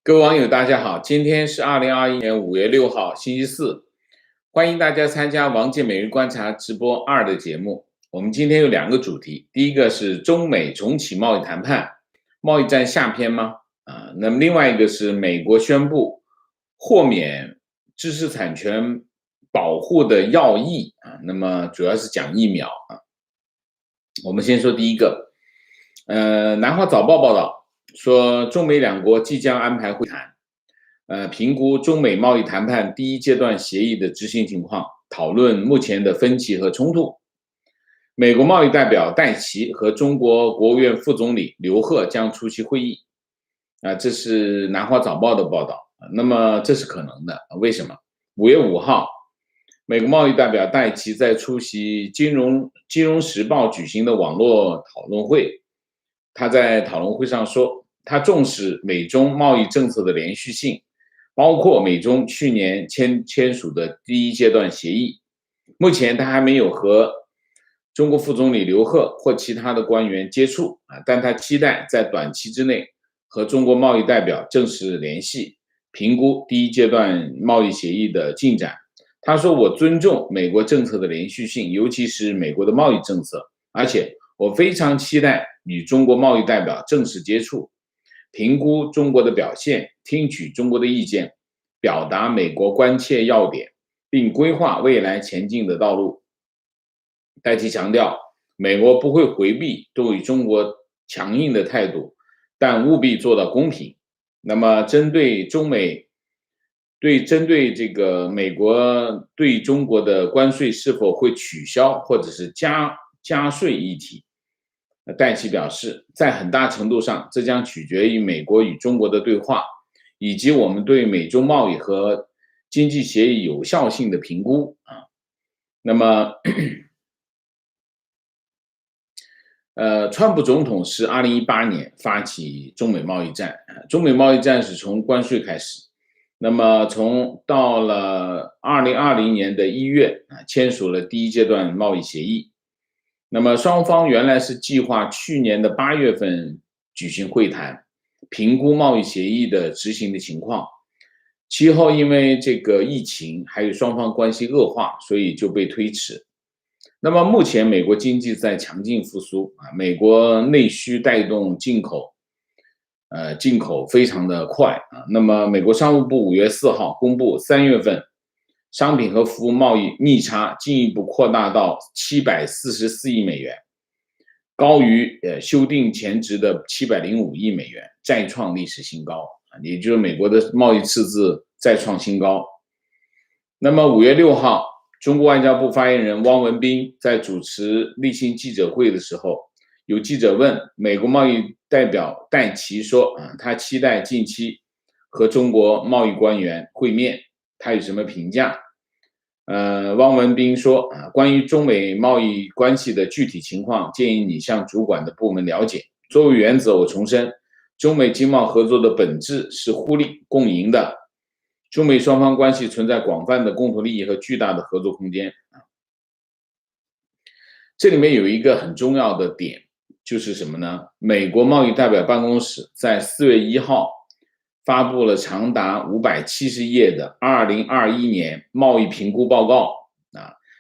各位网友，大家好，今天是2021年5月6号，星期四，欢迎大家参加王健每日观察直播2的节目。我们今天有2个主题，第一个是中美重启贸易谈判，贸易战下篇吗？那么另外一个是美国宣布豁免知识产权保护的药疫那么主要是讲疫苗我们先说第一个，南华早报报道说，中美两国即将安排会谈，评估中美贸易谈判第一阶段协议的执行情况，讨论目前的分歧和冲突。美国贸易代表戴琪和中国国务院副总理刘鹤将出席会议。这是南华早报的报道。那么这是可能的，为什么？5月5号，美国贸易代表戴琪在出席金融时报举行的网络讨论会，他在讨论会上说，他重视美中贸易政策的连续性，包括美中去年签署的第一阶段协议。目前他还没有和中国副总理刘鹤或其他的官员接触但他期待在短期之内和中国贸易代表正式联系，评估第一阶段贸易协议的进展。他说，我尊重美国政策的连续性，尤其是美国的贸易政策，而且我非常期待与中国贸易代表正式接触，评估中国的表现，听取中国的意见，表达美国关切要点，并规划未来前进的道路。戴琪强调，美国不会回避对中国强硬的态度，但务必做到公平。那么针对这个美国对中国的关税是否会取消或者是加税议题，戴琪表示，在很大程度上，这将取决于美国与中国的对话，以及我们对美中贸易和经济协议有效性的评估那么川普总统是2018年发起中美贸易战，中美贸易战是从关税开始，那么到了2020年的1月签署了第一阶段贸易协议。那么双方原来是计划去年的8月份举行会谈，评估贸易协议的执行的情况。其后因为这个疫情还有双方关系恶化，所以就被推迟。那么目前美国经济在强劲复苏美国内需带动进口非常的快那么美国商务部5月4号公布3月份商品和服务贸易逆差进一步扩大到744亿美元，高于修订前值的705亿美元，再创历史新高也就是美国的贸易赤字再创新高。那么5月6号，中国外交部发言人汪文斌在主持例行记者会的时候，有记者问美国贸易代表戴琪说他期待近期和中国贸易官员会面，他有什么评价？汪文斌说关于中美贸易关系的具体情况，建议你向主管的部门了解。作为原则，我重申，中美经贸合作的本质是互利共赢的，中美双方关系存在广泛的共同利益和巨大的合作空间。这里面有一个很重要的点，就是什么呢？美国贸易代表办公室在4月1号发布了长达570页的2021年贸易评估报告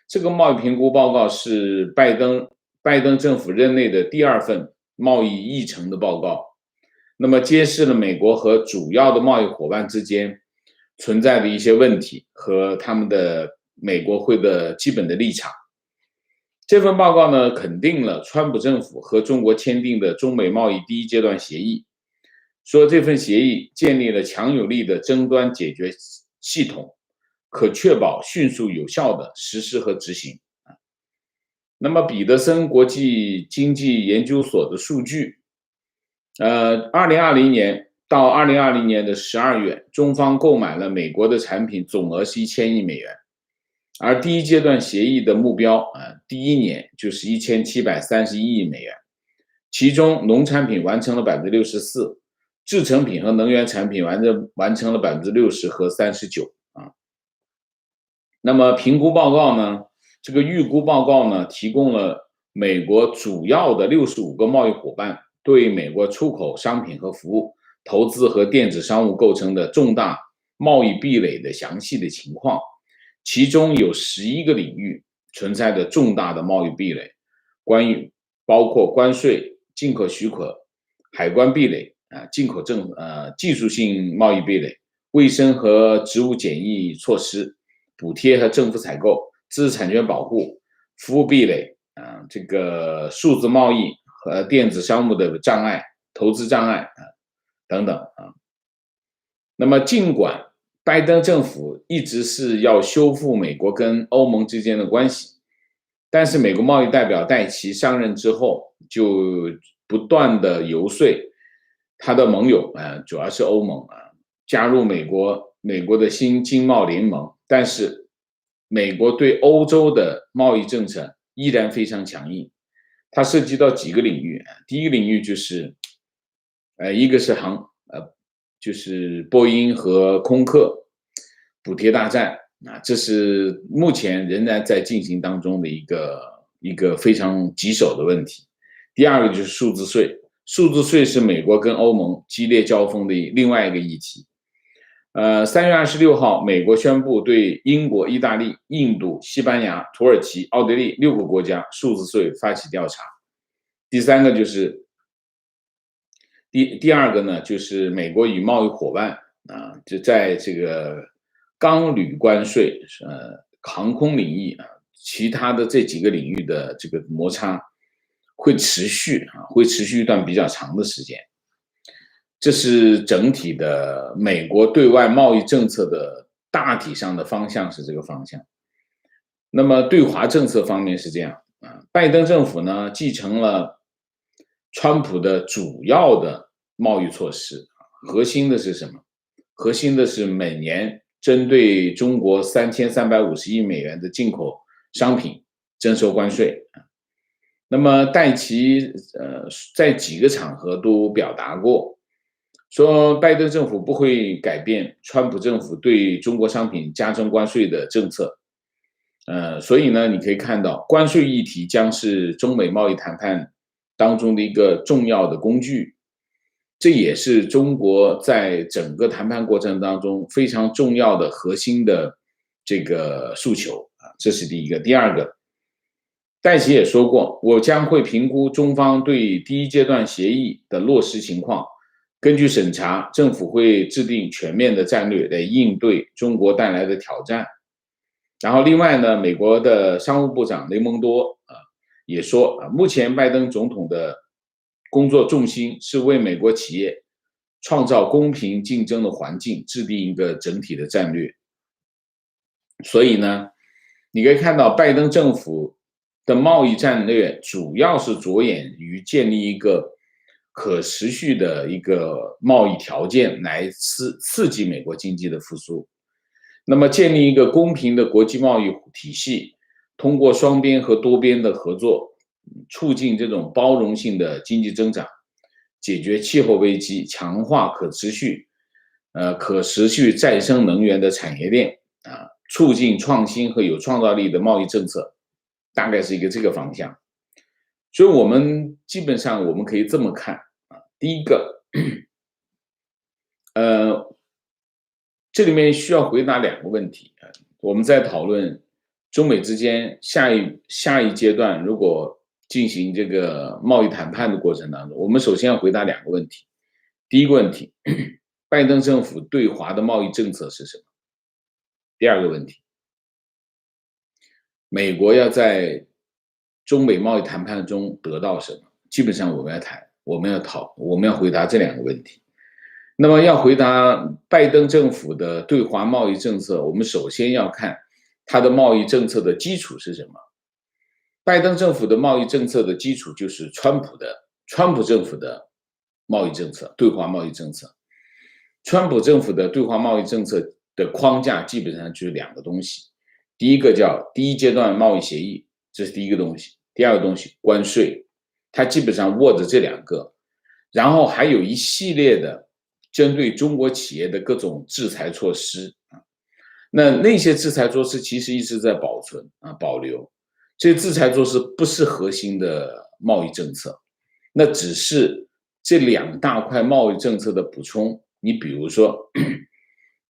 这个贸易评估报告是拜登政府任内的第2份贸易议程的报告，那么揭示了美国和主要的贸易伙伴之间存在的一些问题和他们的美国会的基本的立场。这份报告呢，肯定了川普政府和中国签订的中美贸易第一阶段协议，说这份协议建立了强有力的争端解决系统，可确保迅速有效的实施和执行。那么彼得森国际经济研究所的数据2020年到2020年的12月，中方购买了美国的产品总额是1000亿美元，而第一阶段协议的目标第1年就是1731亿美元，其中农产品完成了64%，制成品和能源产品完成了60%和39%那么评估报告呢，这个预估报告呢，提供了美国主要的65个贸易伙伴对美国出口商品和服务投资和电子商务构成的重大贸易壁垒的详细的情况，其中有11个领域存在着重大的贸易壁垒，包括关税、进口许可、海关壁垒进口技术性贸易壁垒、卫生和植物检疫措施、补贴和政府采购、知识产权保护、服务壁垒这个数字贸易和电子商务的障碍、投资障碍等等那么，尽管拜登政府一直是要修复美国跟欧盟之间的关系，但是美国贸易代表戴琪上任之后，就不断的游说他的盟友主要是欧盟加入美国的新经贸联盟，但是美国对欧洲的贸易政策依然非常强硬。它涉及到几个领域，第一个领域就是一个是就是波音和空客补贴大战这是目前仍然在进行当中的一个非常棘手的问题。第二个就是数字税，数字税是美国跟欧盟激烈交锋的另外一个议题。3月26号，美国宣布对英国、意大利、印度、西班牙、土耳其、奥地利6个国家数字税发起调查。第三个就是第二个呢，就是美国与贸易伙伴就在这个钢铝关税、航空领域其他的这几个领域的这个摩擦会持续一段比较长的时间。这是整体的美国对外贸易政策的大体上的方向是这个方向。那么对华政策方面是这样拜登政府呢继承了川普的主要的贸易措施，核心的是什么？核心的是每年针对中国3350亿美元的进口商品征收关税。那么戴琪在几个场合都表达过，说拜登政府不会改变川普政府对中国商品加征关税的政策。所以呢，你可以看到关税议题将是中美贸易谈判当中的一个重要的工具，这也是中国在整个谈判过程当中非常重要的核心的这个诉求这是第一个。第二个，戴琪也说过，我将会评估中方对第一阶段协议的落实情况，根据审查，政府会制定全面的战略来应对中国带来的挑战。然后另外呢，美国的商务部长雷蒙多也说目前拜登总统的工作重心是为美国企业创造公平竞争的环境，制定一个整体的战略。所以呢，你可以看到拜登政府的贸易战略主要是着眼于建立一个可持续的一个贸易条件来刺激美国经济的复苏。那么建立一个公平的国际贸易体系，通过双边和多边的合作，促进这种包容性的经济增长，解决气候危机，强化可持续再生能源的产业链促进创新和有创造力的贸易政策，大概是一个这个方向。所以我们基本上我们可以这么看第一个这里面需要回答2个问题我们在讨论中美之间下一阶段如果进行这个贸易谈判的过程当中，我们首先要回答2个问题。第一个问题，拜登政府对华的贸易政策是什么？第二个问题，美国要在中美贸易谈判中得到什么？基本上我们要回答这2个问题。那么要回答拜登政府的对华贸易政策，我们首先要看他的贸易政策的基础是什么。拜登政府的贸易政策的基础就是川普政府的贸易政策，对华贸易政策。川普政府的对华贸易政策的框架基本上就是2个东西，第一个叫第一阶段贸易协议，这是第一个东西。第二个东西关税，它基本上握着这2个，然后还有一系列的针对中国企业的各种制裁措施那些制裁措施其实一直在保留，这些制裁措施不是核心的贸易政策，那只是这2大块贸易政策的补充。你比如说，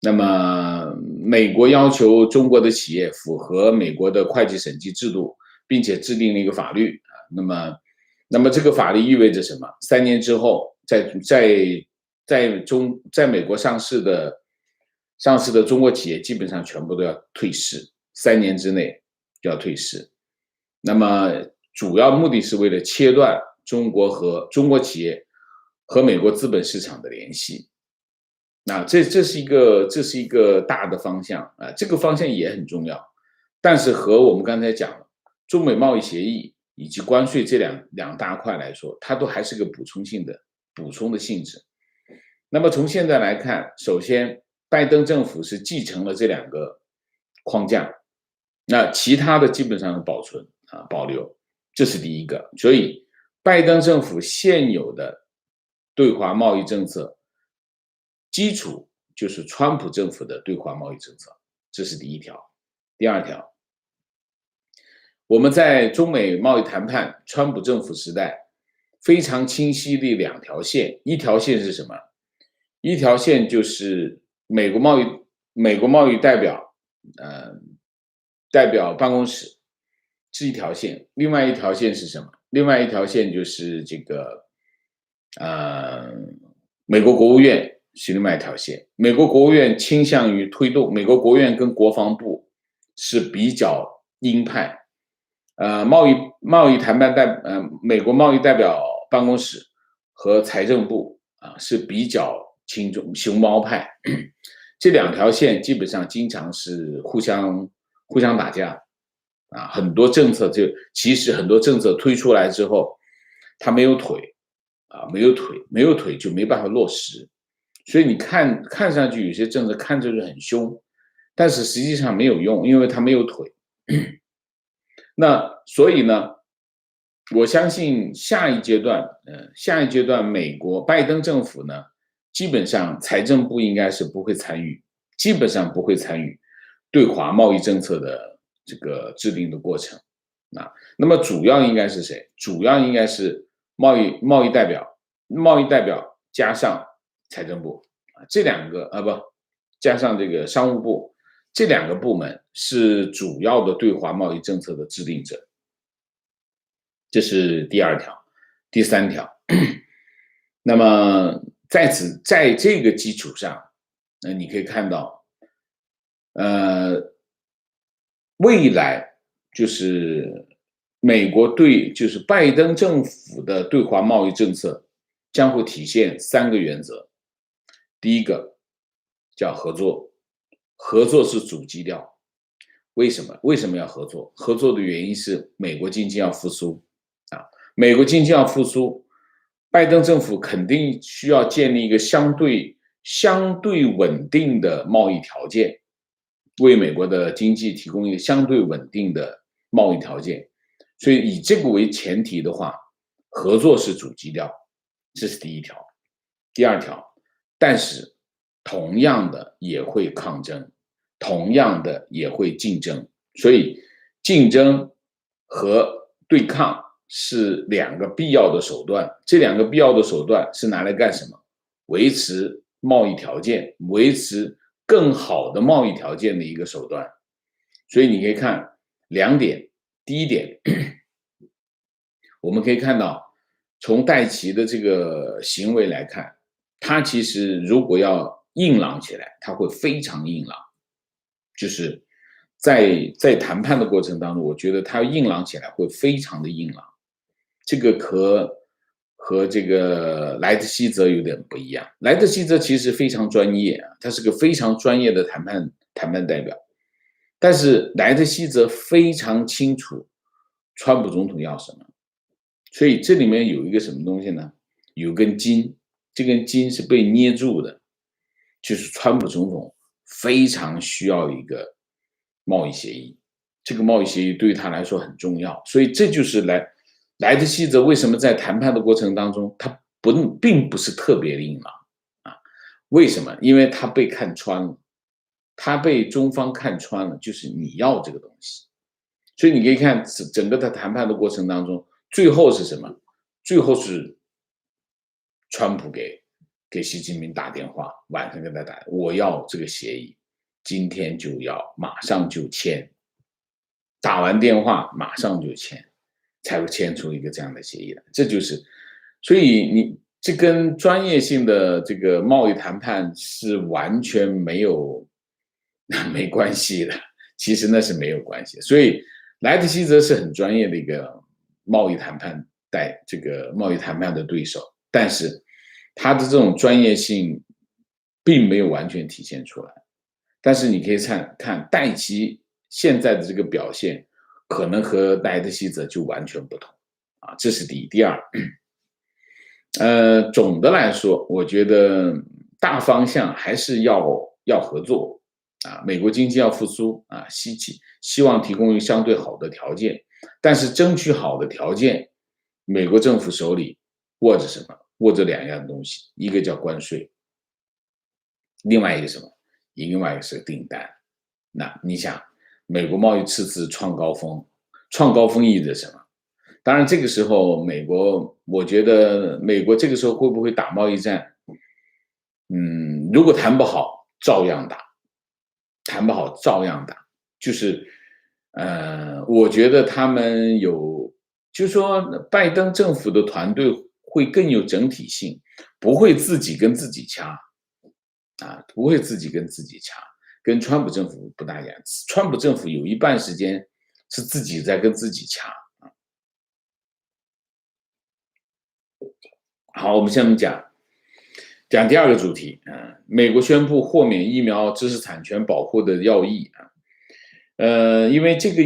那么美国要求中国的企业符合美国的会计审计制度，并且制定了一个法律啊。那么这个法律意味着什么？3年之后，在美国上市的中国企业基本上全部都要退市，3年之内就要退市。那么主要目的是为了切断中国企业和美国资本市场的联系。那这是一个大的方向啊，这个方向也很重要，但是和我们刚才讲的中美贸易协议以及关税这两大块来说，它都还是个补充的性质。那么从现在来看，首先拜登政府是继承了这2个框架，那其他的基本上保存啊保留，这是第一个。所以拜登政府现有的对华贸易政策基础就是川普政府的对华贸易政策，这是第一条。第二条，我们在中美贸易谈判川普政府时代非常清晰的2条线，一条线是什么？一条线就是美国贸易代表办公室是一条线，另外一条线是什么？另外一条线就是这个美国国务院是另外一条线。美国国务院倾向于推动，美国国务院跟国防部是比较鹰派，美国贸易代表办公室和财政部是比较轻重熊猫派，这2条线基本上经常是互相打架啊。其实很多政策推出来之后，它没有腿啊，没有腿就没办法落实。所以你看上去有些政策看着就很凶，但是实际上没有用，因为它没有腿。那所以呢，我相信下一阶段美国拜登政府呢，基本上财政部应该是不会参与，基本上不会参与对华贸易政策的这个制定的过程。那么主要应该是谁？主要应该是贸易代表加上财政部这2个加上这个商务部，这2个部门是主要的对华贸易政策的制定者。这是第2条。第3条，那么在这个基础上，你可以看到，未来就是就是拜登政府的对华贸易政策将会体现3个原则。第一个叫合作，合作是主基调。为什么要合作？合作的原因是美国经济要复苏美国经济要复苏，拜登政府肯定需要建立一个相对稳定的贸易条件，为美国的经济提供一个相对稳定的贸易条件。所以以这个为前提的话，合作是主基调，这是第1条。第2条，但是同样的也会抗争，同样的也会竞争。所以竞争和对抗是2个必要的手段，这2个必要的手段是拿来干什么？维持贸易条件，维持更好的贸易条件的一个手段。所以你可以看2点。第一点，我们可以看到，从戴琪的这个行为来看，他其实如果要硬朗起来，他会非常硬朗。就是在谈判的过程当中，我觉得他硬朗起来会非常的硬朗。这个和这个莱特希泽有点不一样。莱特希泽其实非常专业他是个非常专业的谈判代表。但是莱特希泽非常清楚川普总统要什么，所以这里面有一个什么东西呢？有根筋，这根筋是被捏住的，就是川普总统非常需要一个贸易协议，这个贸易协议对于他来说很重要。所以这就是莱特希泽为什么在谈判的过程当中，他并不是特别硬朗为什么？因为他被看穿了。他被中方看穿了，就是你要这个东西。所以你可以看整个的谈判的过程当中，最后是什么？最后是川普给习近平打电话，晚上跟他打，我要这个协议，今天就要，马上就签。打完电话马上就签，才会签出一个这样的协议来。这就是，所以这跟专业性的这个贸易谈判是完全没关系的。其实那是没有关系，所以莱特希泽是很专业的一个贸易谈判的对手，但是他的这种专业性并没有完全体现出来。但是你可以看戴奇现在的这个表现，可能和莱特希泽就完全不同啊，这是第一。第二，总的来说，我觉得大方向还是要合作。啊，美国经济要复苏啊，希望提供相对好的条件，但是争取好的条件，美国政府手里握着什么？握着两样东西，一个叫关税，另外一个什么？另外一个是订单。那你想，美国贸易赤字创高峰，创高峰意味着什么？当然，这个时候我觉得美国这个时候会不会打贸易战？如果谈不好，照样打。谈不好照样打，就是，我觉得他们就是说拜登政府的团队会更有整体性，不会自己跟自己掐，啊，不会自己跟自己掐，跟川普政府不大一样。川普政府有一半时间是自己在跟自己掐。好，我们下面讲第二个主题啊，美国宣布豁免疫苗知识产权保护的要义啊，因为这个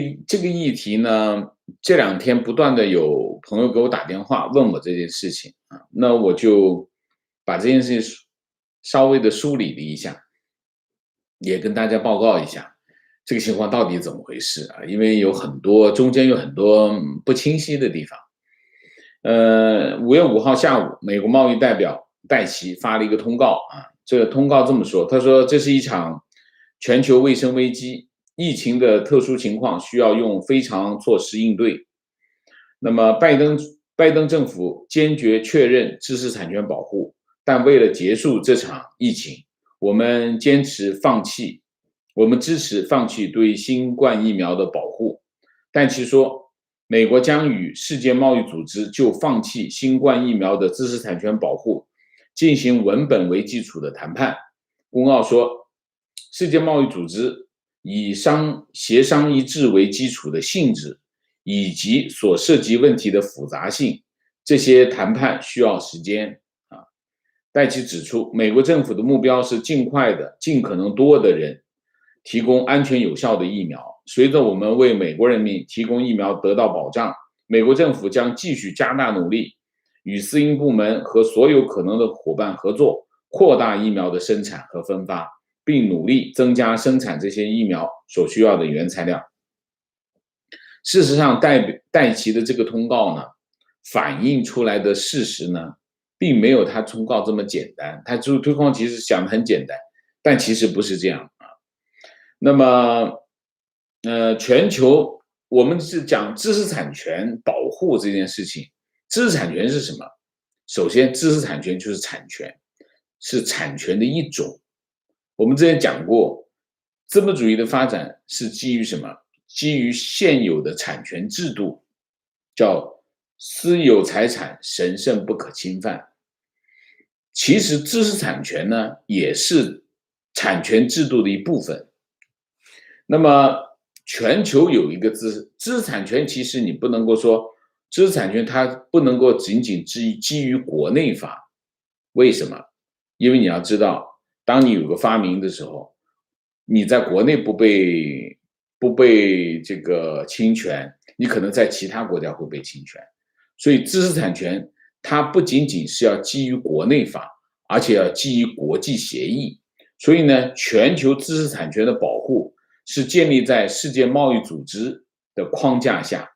议题呢，这2天不断的有朋友给我打电话问我这件事情啊，那我就把这件事情稍微的梳理了一下，也跟大家报告一下这个情况到底怎么回事啊，因为中间有很多不清晰的地方。5月5号下午，美国贸易代表戴奇发了一个通告啊，这个通告这么说，他说这是一场全球卫生危机，疫情的特殊情况需要用非常措施应对。那么拜登政府坚决确认知识产权保护，但为了结束这场疫情，我们支持放弃对新冠疫苗的保护。但其说，美国将与世界贸易组织就放弃新冠疫苗的知识产权保护进行文本为基础的谈判。公告说，世界贸易组织以协商一致为基础的性质以及所涉及问题的复杂性，这些谈判需要时间啊。戴奇指出，美国政府的目标是尽快的、尽可能多的人提供安全有效的疫苗。随着我们为美国人民提供疫苗得到保障，美国政府将继续加大努力，与私营部门和所有可能的伙伴合作，扩大疫苗的生产和分发，并努力增加生产这些疫苗所需要的原材料。事实上，戴奇的这个通告呢，反映出来的事实呢，并没有他通告这么简单。他推广其实想的很简单，但其实不是这样啊。那么，全球我们是讲知识产权保护这件事情。知识产权是什么？首先，知识产权就是产权，是产权的一种。我们之前讲过，资本主义的发展是基于什么？基于现有的产权制度，叫私有财产神圣不可侵犯。其实知识产权呢，也是产权制度的一部分。那么全球有一个知识产权，其实你不能够说知识产权它不能够仅仅基于国内法。为什么？因为你要知道，当你有个发明的时候，你在国内不被这个侵权，你可能在其他国家会被侵权。所以知识产权它不仅仅是要基于国内法，而且要基于国际协议。所以呢，全球知识产权的保护是建立在世界贸易组织的框架下。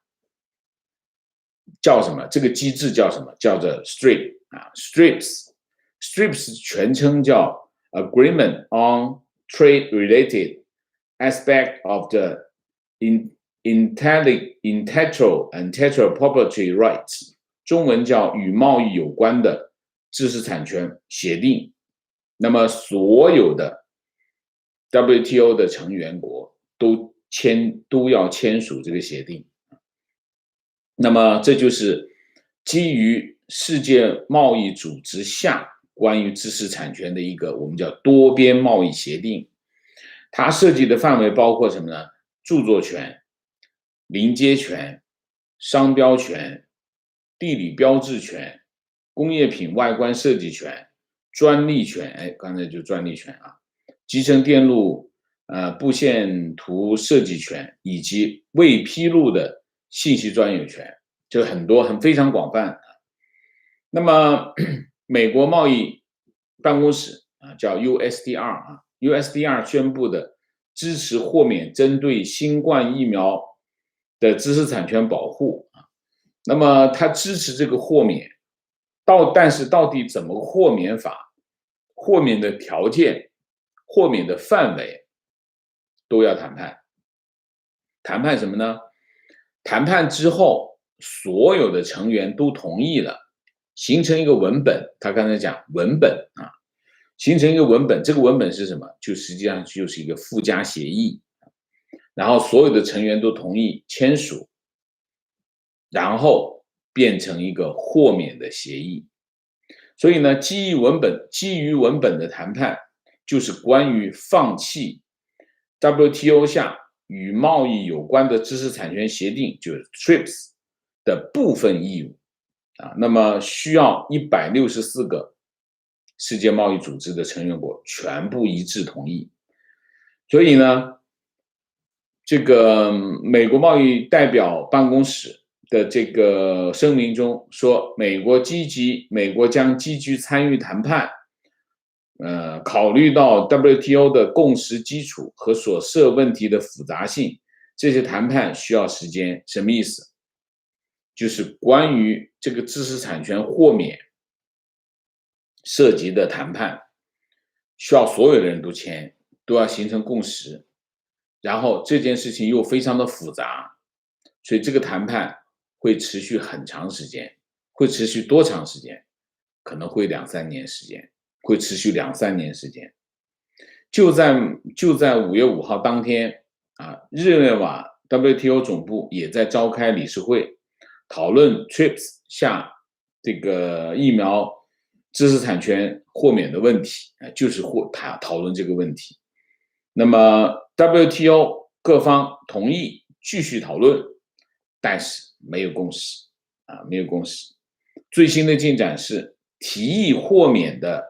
叫什么？这个机制叫什么？叫做 STRIPS 啊 ，STRIPS 全称叫 Agreement on Trade-related Aspect of the Intellectual and Intellectual Property Rights， 中文叫与贸易有关的知识产权协定，那么所有的 WTO 的成员国都要签署这个协定。那么这就是基于世界贸易组织下关于知识产权的一个我们叫多边贸易协定。它涉及的范围包括什么呢？著作权、临接权、商标权、地理标志权、工业品外观设计权、专利权，刚才就专利权啊，集成电路布线图设计权以及未披露的信息专有权，就很多非常广泛。那么美国贸易办公室叫 USTR 宣布的支持豁免针对新冠疫苗的知识产权保护。那么它支持这个豁免，但是到底怎么豁免法、豁免的条件、豁免的范围都要谈判。谈判什么呢？谈判之后，所有的成员都同意了，形成一个文本。他刚才讲文本啊，形成一个文本。这个文本是什么？就实际上就是一个附加协议，然后所有的成员都同意签署，然后变成一个豁免的协议。所以呢，基于文本的谈判，就是关于放弃 WTO 下与贸易有关的知识产权协定，就是 TRIPS 的部分义务那么需要164个世界贸易组织的成员国全部一致同意。所以呢，这个美国贸易代表办公室的这个声明中说，美国将积极参与谈判，考虑到 WTO 的共识基础和所涉问题的复杂性，这些谈判需要时间。什么意思？就是关于这个知识产权豁免涉及的谈判，需要所有的人都签，都要形成共识，然后这件事情又非常的复杂，所以这个谈判会持续很长时间。会持续多长时间？可能会2-3年时间，会持续2-3年时间。就在5月5号当天日内瓦 WTO 总部也在召开理事会，讨论 TRIPS 下这个疫苗知识产权豁免的问题，就是讨论这个问题。那么 WTO 各方同意继续讨论，但是没有共识没有共识。最新的进展是，提议豁免的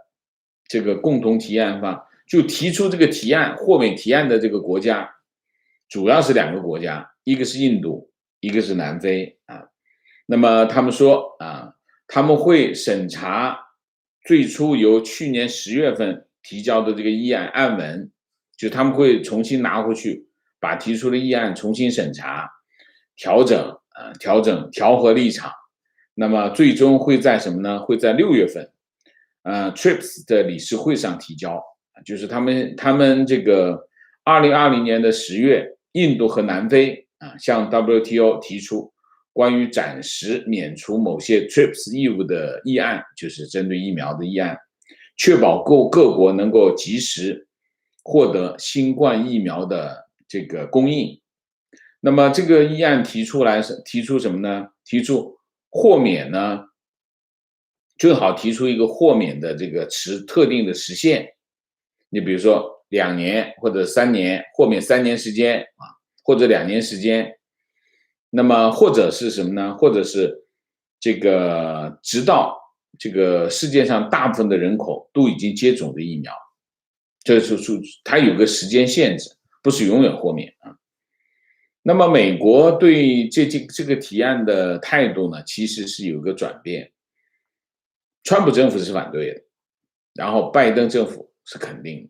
这个共同提案方就提出这个豁免提案的这个国家，主要是2个国家，一个是印度，一个是南非那么他们说他们会审查最初由去年10月份提交的这个议案文，就他们会重新拿回去，把提出的议案重新审查、调和立场。那么最终会在什么呢？会在6月份TRIPS 的理事会上提交。就是他们这个2020年的10月，印度和南非向 WTO 提出关于暂时免除某些 TRIPS 义务的议案，就是针对疫苗的议案，确保各国能够及时获得新冠疫苗的这个供应。那么这个议案提出什么呢？提出豁免呢，最好提出一个豁免的这个特定的时限。你比如说2年或者3年，豁免3年时间或者2年时间。那么或者是什么呢？或者是这个直到这个世界上大部分的人口都已经接种的疫苗，这是它有个时间限制，不是永远豁免那么美国对这个提案的态度呢，其实是有个转变。川普政府是反对的，然后拜登政府是肯定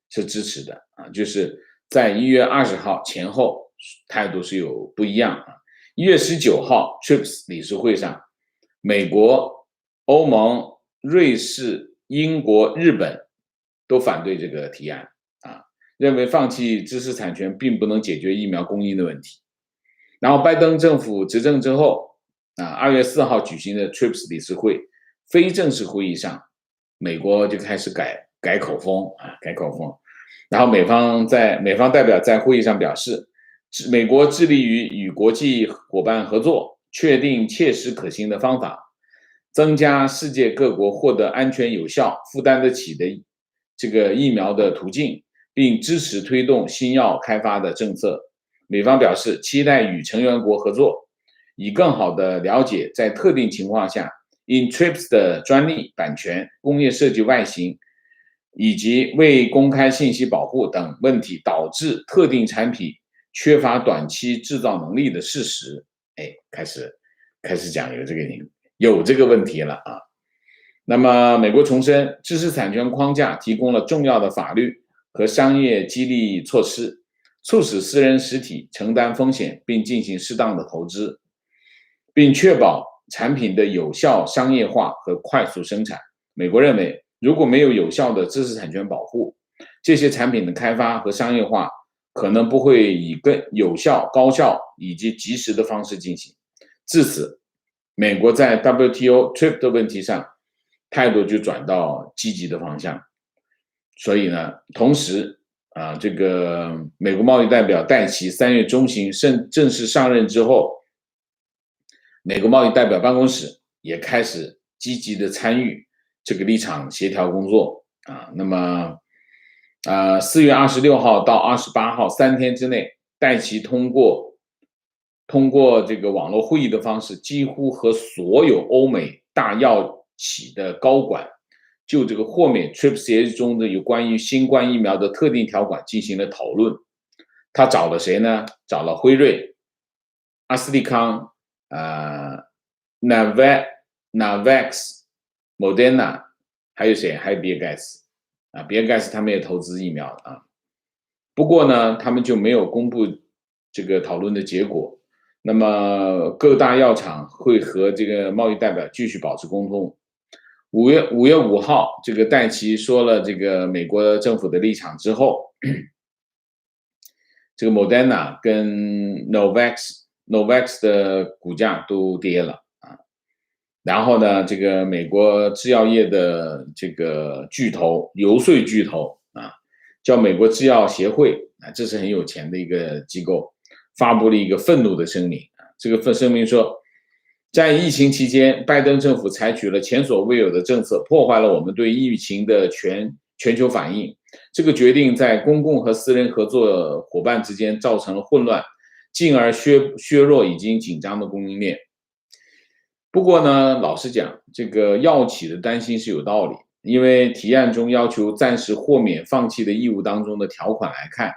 是支持的就是在1月20号前后态度是有不一样1月19号 TRIPS 理事会上，美国、欧盟、瑞士、英国、日本都反对这个提案认为放弃知识产权并不能解决疫苗供应的问题。然后拜登政府执政之后2月4号举行的 TRIPS 理事会非正式会议上，美国就开始改口风，然后美方代表在会议上表示，美国致力于与国际伙伴合作，确定切实可行的方法，增加世界各国获得安全有效、负担得起的这个疫苗的途径，并支持推动新药开发的政策。美方表示期待与成员国合作，以更好地了解在特定情况下因 TRIPS 的专利、版权、工业设计外形以及未公开信息保护等问题导致特定产品缺乏短期制造能力的事实。开始讲有这个问题了啊。那么美国重申，知识产权框架提供了重要的法律和商业激励措施，促使私人实体承担风险并进行适当的投资，并确保产品的有效商业化和快速生产。美国认为，如果没有有效的知识产权保护，这些产品的开发和商业化可能不会以更有效、高效以及及时的方式进行。至此，美国在 WTO TRIPS 的问题上态度就转到积极的方向。所以呢，同时这个美国贸易代表戴奇3月中旬正式上任之后，美国贸易代表办公室也开始积极的参与这个立场协调工作那么4月26号到28号3天之内，戴奇通过这个网络会议的方式，几乎和所有欧美大药企的高管就这个豁免 TRIPS 协议中的有关于新冠疫苗的特定条款进行了讨论。他找了谁呢？找了辉瑞、阿斯利康、Novavax、Moderna， 还有谁？还有比尔盖茨比尔盖茨他们也投资疫苗不过呢，他们就没有公布这个讨论的结果。那么各大药厂会和这个贸易代表继续保持沟通。5月5号，这个戴奇说了这个美国政府的立场之后，这个 Moderna 跟 Novavax 的股价都跌了然后呢，这个美国制药业的这个游说巨头叫美国制药协会这是很有钱的一个机构，发布了一个愤怒的声明这个声明说，在疫情期间，拜登政府采取了前所未有的政策，破坏了我们对疫情的全球反应。这个决定在公共和私人合作伙伴之间造成了混乱，进而削弱已经紧张的供应链。不过呢，老实讲，这个药企的担心是有道理，因为提案中要求暂时豁免放弃的义务当中的条款来看，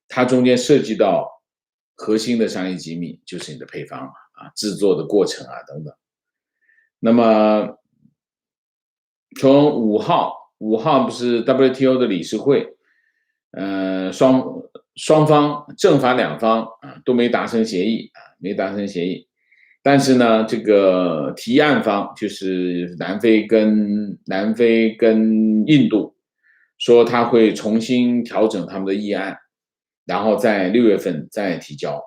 它中间涉及到核心的商业机密，就是你的配方制作的过程等等。那么从5号不是 WTO 的理事会，双方正反两方都没达成协议但是呢，这个提案方就是南非跟印度说他会重新调整他们的议案，然后在6月份再提交。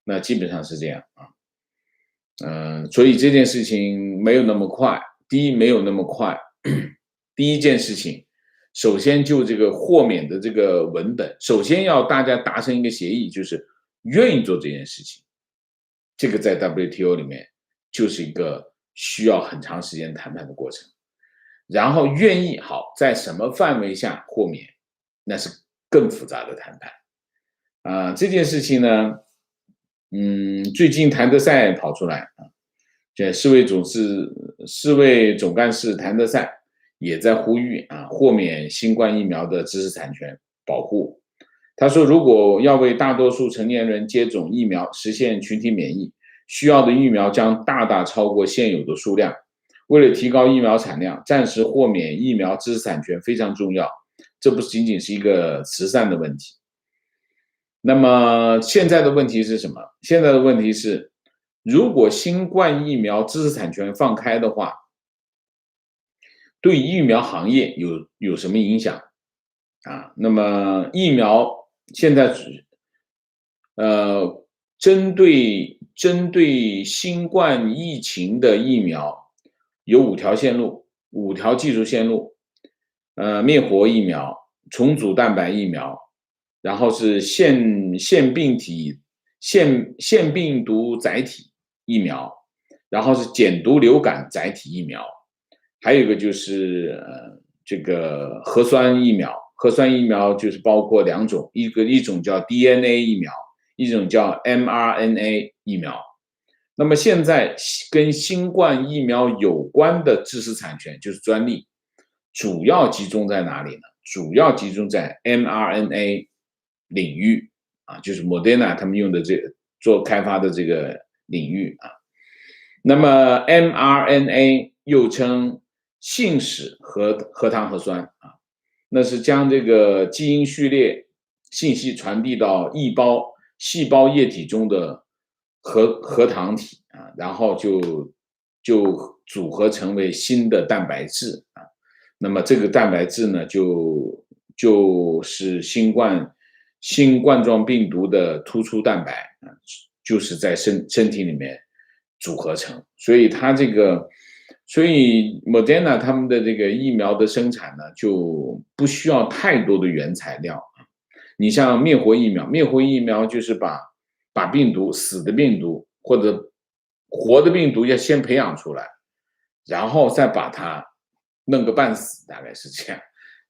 那基本上是这样所以这件事情没有那么快。第一，没有那么快。第一件事情，首先就这个豁免的这个文本，首先要大家达成一个协议，就是愿意做这件事情。这个在 WTO 里面就是一个需要很长时间谈判的过程。然后愿意在什么范围下豁免，那是更复杂的谈判这件事情呢，最近谭德赛跑出来世卫总干事谭德赛也在呼吁豁免新冠疫苗的知识产权保护。他说，如果要为大多数成年人接种疫苗，实现群体免疫，需要的疫苗将大大超过现有的数量。为了提高疫苗产量，暂时豁免疫苗知识产权非常重要。这不仅仅是一个慈善的问题。那么现在的问题是什么？现在的问题是，如果新冠疫苗知识产权放开的话，对疫苗行业有什么影响那么疫苗现在针对新冠疫情的疫苗有5条线路，5条技术线路，灭活疫苗、重组蛋白疫苗，然后是腺病毒载体疫苗，然后是减毒流感载体疫苗，还有一个就是这个核酸疫苗。核酸疫苗就是包括2种，一种叫 DNA 疫苗，一种叫 mRNA 疫苗。那么现在跟新冠疫苗有关的知识产权就是专利，主要集中在哪里呢？主要集中在 mRNA 领域啊，就是 Moderna 他们用的做开发的这个领域啊。那么 mRNA 又称信使核糖核酸啊，那是将这个基因序列信息传递到细胞液体中的核糖体啊，然后就组合成为新的蛋白质啊。那么这个蛋白质呢，就是新冠状病毒的突出蛋白啊，就是在身体里面组合成，所以Moderna 他们的这个疫苗的生产呢，就不需要太多的原材料啊。你像灭活疫苗就是把死的病毒或者活的病毒要先培养出来，然后再把它弄个半死，大概是这样。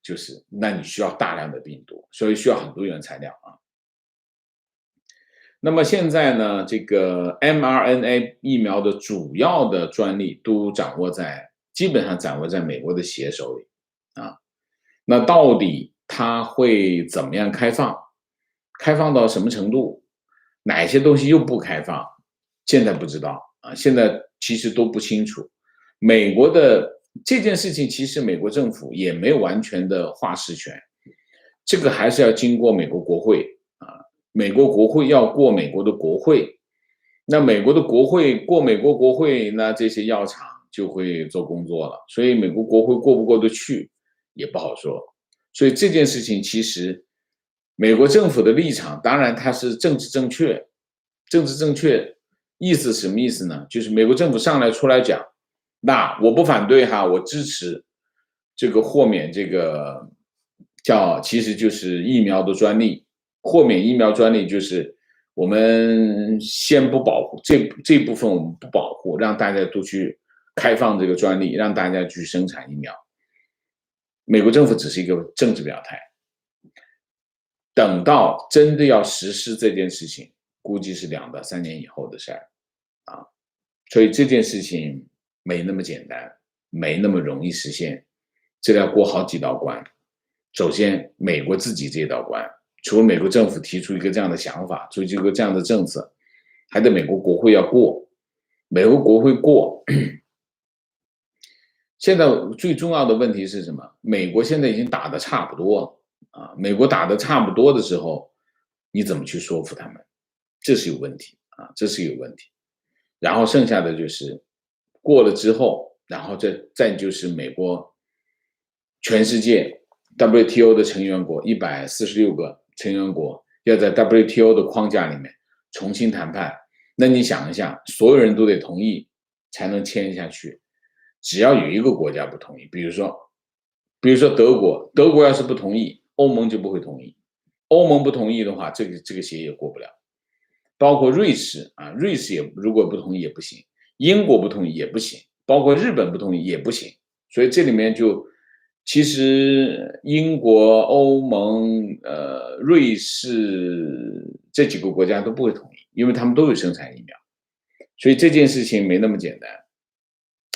就是那你需要大量的病毒，所以需要很多原材料啊。那么现在呢，这个 mRNA 疫苗的主要的专利都基本上掌握在美国的企业手里啊。那到底它会怎么样开放？开放到什么程度？哪些东西又不开放？现在不知道啊，现在其实都不清楚。美国的这件事情，其实美国政府也没有完全的话事权，这个还是要经过美国国会啊。美国国会要过美国的国会，那美国的国会过美国国会，那这些药厂就会做工作了。所以美国国会过不过得去也不好说。所以这件事情其实美国政府的立场，当然它是政治正确。政治正确意思什么意思呢？就是美国政府出来讲，那我不反对哈，我支持这个豁免这个其实就是疫苗的专利。豁免疫苗专利就是我们先不保护这部分，我们不保护，让大家都去开放这个专利，让大家去生产疫苗。美国政府只是一个政治表态，等到真的要实施这件事情，估计是2到3年以后的事儿啊。所以这件事情没那么简单，没那么容易实现，这要过好几道关。首先，美国自己这道关，除了美国政府提出一个这样的想法，出一个这样的政策，还得美国国会要过。美国国会过，现在最重要的问题是什么？美国现在已经打得差不多了啊，美国打得差不多的时候，你怎么去说服他们？这是有问题啊，这是有问题。然后剩下的就是过了之后，然后再就是美国全世界 WTO 的成员国146个成员国要在 WTO 的框架里面重新谈判。那你想一下，所有人都得同意才能签下去。只要有一个国家不同意，比如说德国要是不同意，欧盟就不会同意。欧盟不同意的话，这个协议也过不了。包括瑞士啊，瑞士如果不同意也不行，英国不同意也不行，包括日本不同意也不行。所以这里面其实英国、欧盟、瑞士这几个国家都不会同意，因为他们都有生产疫苗，所以这件事情没那么简单，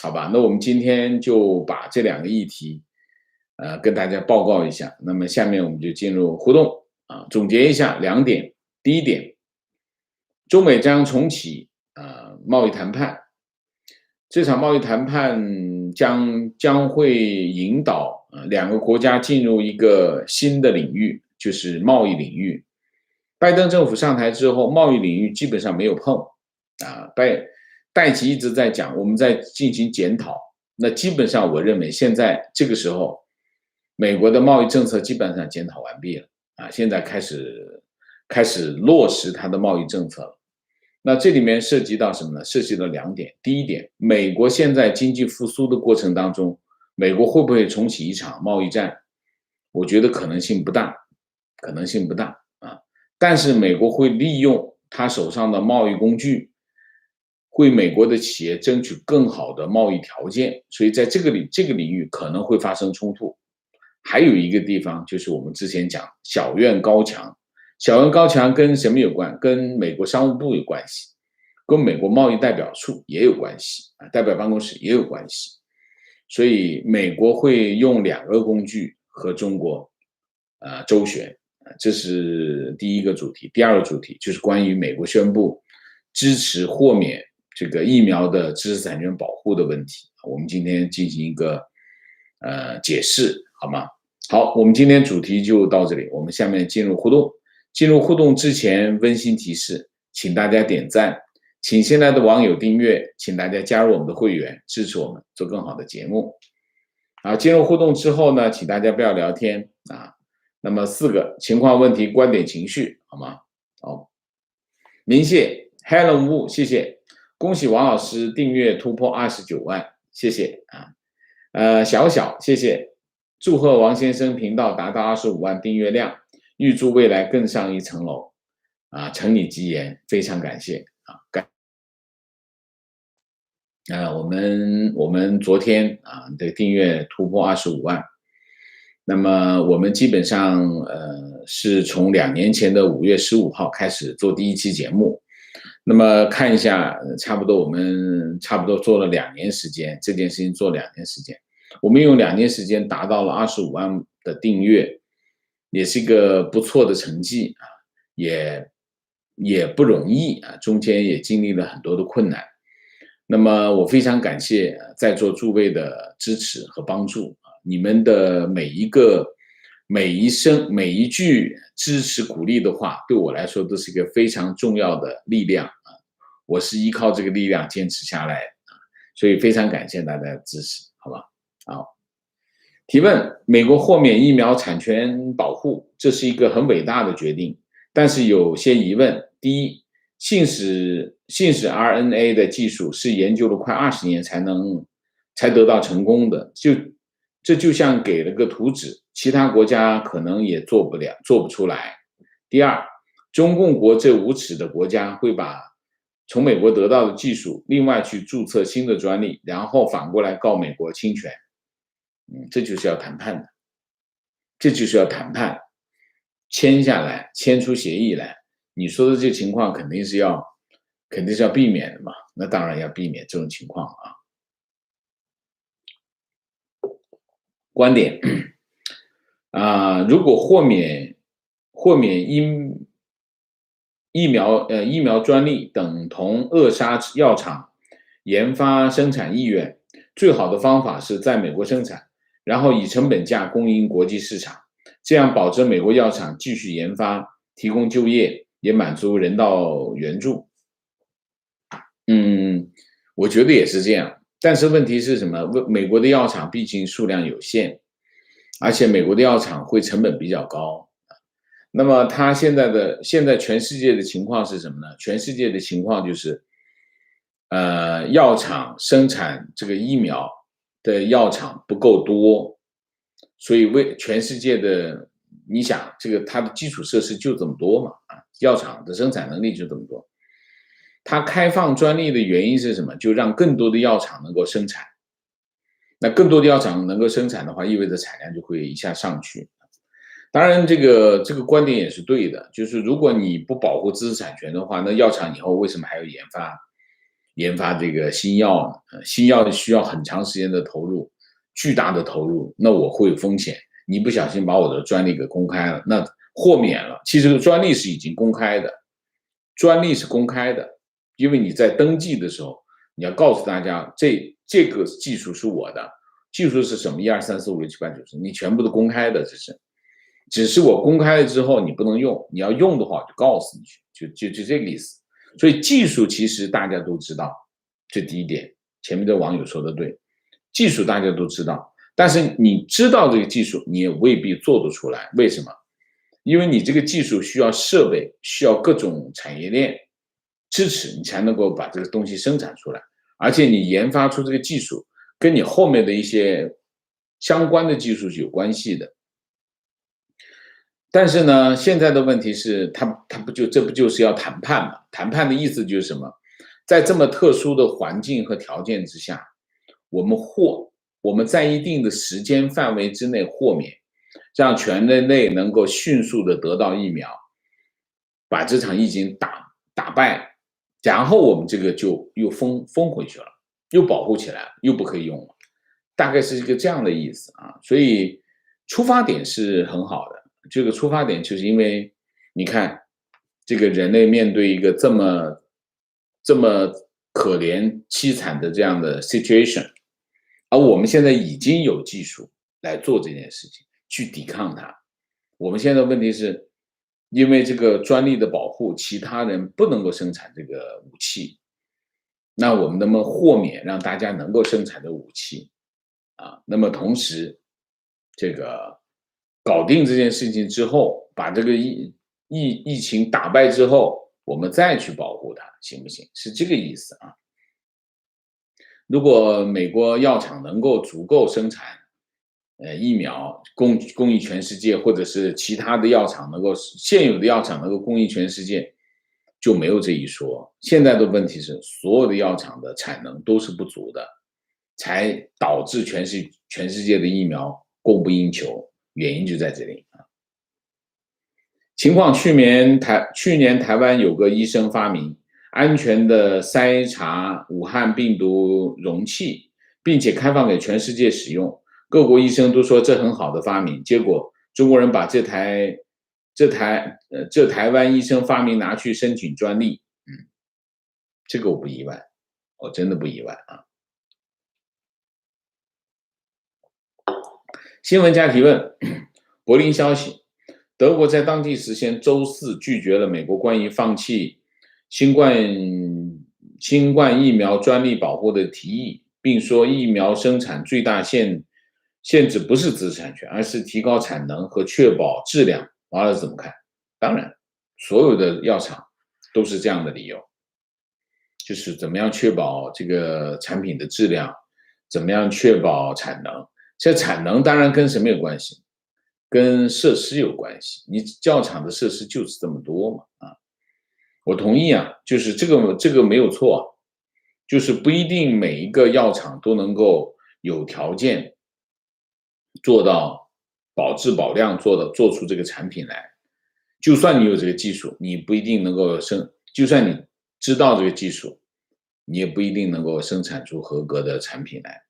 好吧？那我们今天就把这2个议题，跟大家报告一下。那么下面我们就进入互动啊，总结一下2点。第一点，中美将重启贸易谈判，这场贸易谈判将会引导2个国家进入一个新的领域，就是贸易领域。拜登政府上台之后，贸易领域基本上没有碰啊。戴奇一直在讲，我们在进行检讨。那基本上我认为现在这个时候，美国的贸易政策基本上检讨完毕了啊，现在开始落实它的贸易政策了。那这里面涉及到什么呢？涉及到2点。第一点，美国现在经济复苏的过程当中，美国会不会重启一场贸易战？我觉得可能性不大，可能性不大啊。但是美国会利用他手上的贸易工具，为美国的企业争取更好的贸易条件，所以在这个领域可能会发生冲突。还有一个地方就是我们之前讲小院高墙，小院高墙跟什么有关？跟美国商务部有关系，跟美国贸易代表处也有关系啊，代表办公室也有关系。所以美国会用2个工具和中国周旋，这是第一个主题。第二个主题就是关于美国宣布支持豁免这个疫苗的知识产权保护的问题，我们今天进行一个解释，好吗？好，我们今天主题就到这里，我们下面进入互动。进入互动之前，温馨提示，请大家点赞，请新来的网友订阅，请大家加入我们的会员，支持我们做更好的节目。好，进入互动之后呢，请大家不要聊天啊。那么4个情况、问题、观点、情绪，好吗？好，明谢 Helen Wu， 谢谢，恭喜王老师订阅突破29万，谢谢啊。小小，谢谢。祝贺王先生频道达到25万订阅量，预祝未来更上一层楼啊！承你吉言，非常感谢啊！我们昨天的订阅突破25万，那么我们基本上是从2年前的5月15号开始做第1期节目，那么看一下，我们差不多做了2年时间，这件事情做2年时间。我们用2年时间达到了25万的订阅，也是一个不错的成绩啊，也不容易啊，中间也经历了很多的困难。那么我非常感谢在座诸位的支持和帮助啊，你们的每一声每一句支持鼓励的话，对我来说都是一个非常重要的力量啊，我是依靠这个力量坚持下来啊，所以非常感谢大家的支持，好吧？好，提问：美国豁免疫苗产权保护，这是一个很伟大的决定，但是有些疑问。第一，信使 RNA 的技术是研究了快20年才得到成功的，这就像给了个图纸，其他国家可能也做不出来。第二，中共国这无耻的国家会把从美国得到的技术另外去注册新的专利，然后反过来告美国侵权。这就是要谈判的，这就是要谈判，签下来，签出协议来。你说的这个情况肯定是要避免的嘛，那当然要避免这种情况啊。观点如果豁免疫苗专利等同扼杀药厂研发生产意愿，最好的方法是在美国生产，然后以成本价供应国际市场，这样保证美国药厂继续研发，提供就业，也满足人道援助。我觉得也是这样，但是问题是什么？美国的药厂毕竟数量有限，而且美国的药厂会成本比较高。那么它现在全世界的情况是什么呢？全世界的情况就是药厂生产这个疫苗的药厂不够多，所以为全世界的，你想这个它的基础设施就这么多嘛，药厂的生产能力就这么多。它开放专利的原因是什么？就让更多的药厂能够生产。那更多的药厂能够生产的话，意味着产量就会一下上去。当然，这个观点也是对的，就是如果你不保护知识产权的话，那药厂以后为什么还要研发这个新药呢？新药需要很长时间的投入，巨大的投入，那我会有风险。你不小心把我的专利给公开了，那豁免了。其实专利是已经公开的，专利是公开的，因为你在登记的时候，你要告诉大家这个技术是我的，技术是什么1、2、3、4、5、6、7、8、9、10，你全部都公开的，只是我公开了之后你不能用，你要用的话我就告诉你去，就这个意思。所以技术其实大家都知道，这第一点，前面的网友说的对，技术大家都知道，但是你知道这个技术，你也未必做得出来。为什么？因为你这个技术需要设备，需要各种产业链，支持，你才能够把这个东西生产出来，而且你研发出这个技术，跟你后面的一些相关的技术是有关系的。但是呢，现在的问题是，这不就是要谈判吗？谈判的意思就是什么？在这么特殊的环境和条件之下，我们在一定的时间范围之内豁免，让全人类能够迅速的得到疫苗，把这场疫情打败，然后我们这个就又封回去了，又保护起来了，又不可以用了，大概是一个这样的意思啊。所以出发点是很好的。这个出发点就是因为你看，这个人类面对一个这么可怜凄惨的这样的 situation， 而我们现在已经有技术来做这件事情，去抵抗它。我们现在的问题是，因为这个专利的保护，其他人不能够生产这个武器，那我们能不能豁免让大家能够生产的武器啊？那么同时，这个搞定这件事情之后，把这个疫情打败之后，我们再去保护它，行不行？是这个意思啊。如果美国药厂能够足够生产，疫苗供应全世界，或者是其他的药厂能够现有的药厂能够供应全世界，就没有这一说。现在的问题是，所有的药厂的产能都是不足的，才导致全世界的疫苗供不应求，原因就在这里啊。情况去年台湾有个医生发明安全的筛查武汉病毒容器，并且开放给全世界使用。各国医生都说这很好的发明，结果中国人把这台湾医生发明拿去申请专利，这个我不意外，我真的不意外啊。新闻加提问，柏林消息，德国在当地时间周四拒绝了美国关于放弃新冠疫苗专利保护的提议，并说疫苗生产最大限制不是知识产权，而是提高产能和确保质量。王老师怎么看？当然，所有的药厂都是这样的理由，就是怎么样确保这个产品的质量，怎么样确保产能。这产能当然跟什么有关系？跟设施有关系。你药厂的设施就是这么多嘛啊。我同意啊，就是这个没有错，就是不一定每一个药厂都能够有条件做到保质保量，做出这个产品来。就算你有这个技术，你不一定能够就算你知道这个技术，你也不一定能够生产出合格的产品来。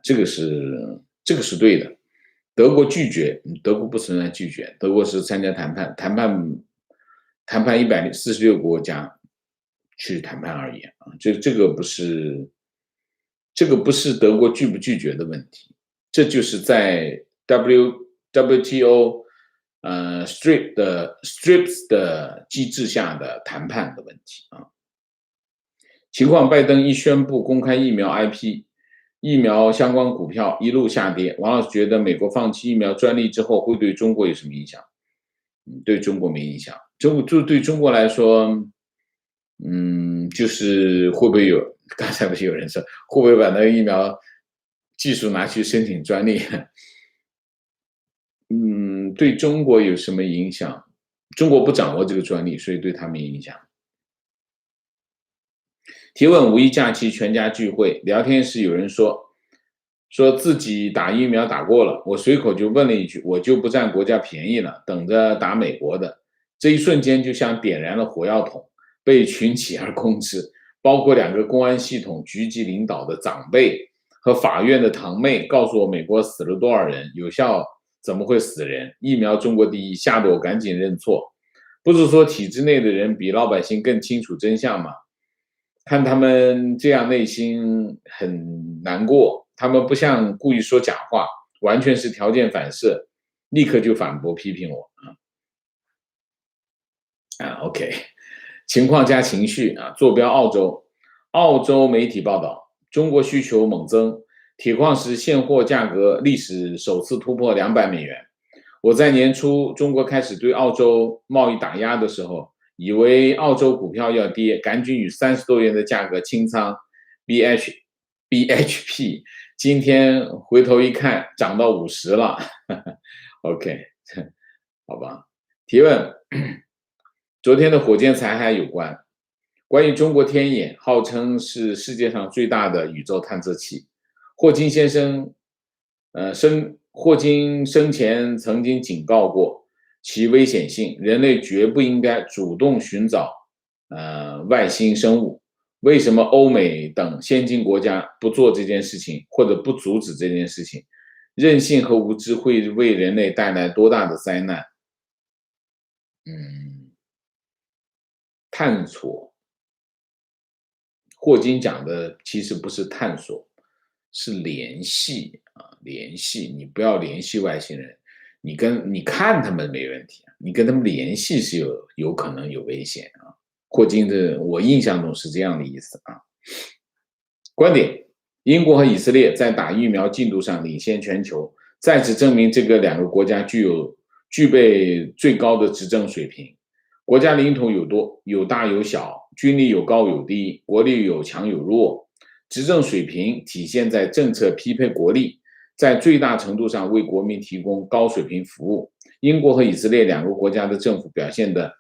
这个是对的。德国拒绝，德国不存在拒绝，德国是参加谈判146个国家去谈判而已啊。这个不是德国拒不拒绝的问题，这就是在 WTO STRIPS 的机制下的谈判的问题啊。情况，拜登一宣布公开疫苗 IP， 疫苗相关股票一路下跌。王老师觉得美国放弃疫苗专利之后会对中国有什么影响？对中国没影响。对中国来说，就是会不会有，刚才不是有人说会不会把那个疫苗技术拿去申请专利？对中国有什么影响？中国不掌握这个专利，所以对他没影响。提问：五一假期全家聚会，聊天时有人说自己打疫苗打过了，我随口就问了一句：我就不占国家便宜了，等着打美国的。这一瞬间就像点燃了火药桶，被群起而攻之，包括2个公安系统局级领导的长辈和法院的堂妹告诉我美国死了多少人，有效怎么会死人？疫苗中国第一，吓得我赶紧认错。不是说体制内的人比老百姓更清楚真相吗？看他们这样内心很难过，他们不像故意说假话，完全是条件反射，立刻就反驳批评我OK， 情况加情绪啊，坐标澳洲媒体报道，中国需求猛增，铁矿石现货价格历史首次突破$200。我在年初中国开始对澳洲贸易打压的时候，以为澳洲股票要跌，赶紧以30多元的价格清仓 BHP，今天回头一看涨到50了OK 好吧。提问，昨天的火箭残骸有关，关于中国天眼号称是世界上最大的宇宙探测器，霍金先生霍金生前曾经警告过其危险性，人类绝不应该主动寻找外星生物。为什么欧美等先进国家不做这件事情，或者不阻止这件事情？任性和无知会为人类带来多大的灾难？探索，霍金讲的其实不是探索，是联系啊，联系。你不要联系外星人，你看他们没问题，你跟他们联系是有可能有危险啊。霍金的我印象中是这样的意思啊。观点：英国和以色列在打疫苗进度上领先全球，再次证明这个两个国家具备最高的执政水平。国家领土有大有小，军力有高有低，国力有强有弱，执政水平体现在政策匹配国力，在最大程度上为国民提供高水平服务。英国和以色列两个国家的政府表现的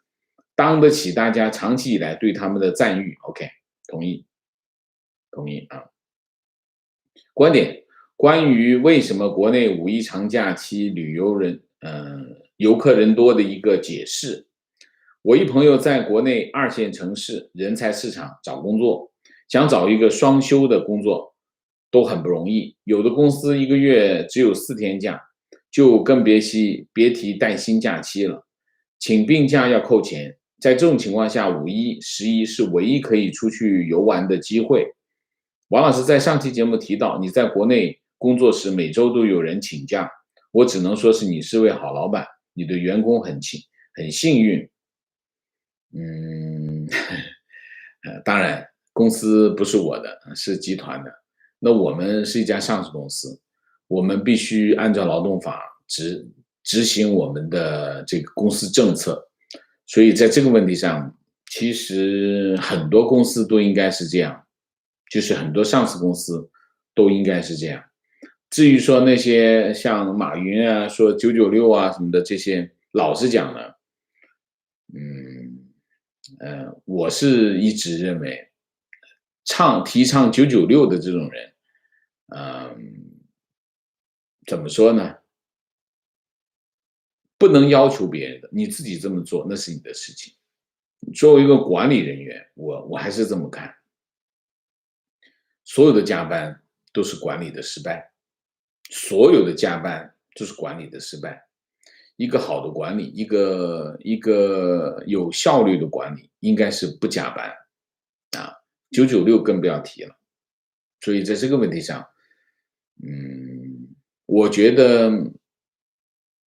当得起大家长期以来对他们的赞誉。OK， 同意啊。观点：关于为什么国内五一长假期游客人多的一个解释。我一朋友在国内2线城市人才市场找工作，想找一个双休的工作都很不容易，有的公司1个月只有4天假，就更别提带薪假期了，请病假要扣钱。在这种情况下，5一、11是唯一可以出去游玩的机会。王老师在上期节目提到，你在国内工作时每周都有人请假，我只能说是你是位好老板，你的员工很幸运。当然，公司不是我的，是集团的。那我们是一家上市公司，我们必须按照劳动法执行我们的这个公司政策。所以在这个问题上，其实很多公司都应该是这样，就是很多上市公司都应该是这样。至于说那些像马云啊，说996啊什么的这些，老实讲呢，我是一直认为，提倡996的这种人，怎么说呢？不能要求别人的，你自己这么做那是你的事情。作为一个管理人员，我还是这么看，所有的加班都是管理的失败，所有的加班都是管理的失败。一个好的管理，一个有效率的管理，应该是不加班啊，996更不要提了。所以在这个问题上，我觉得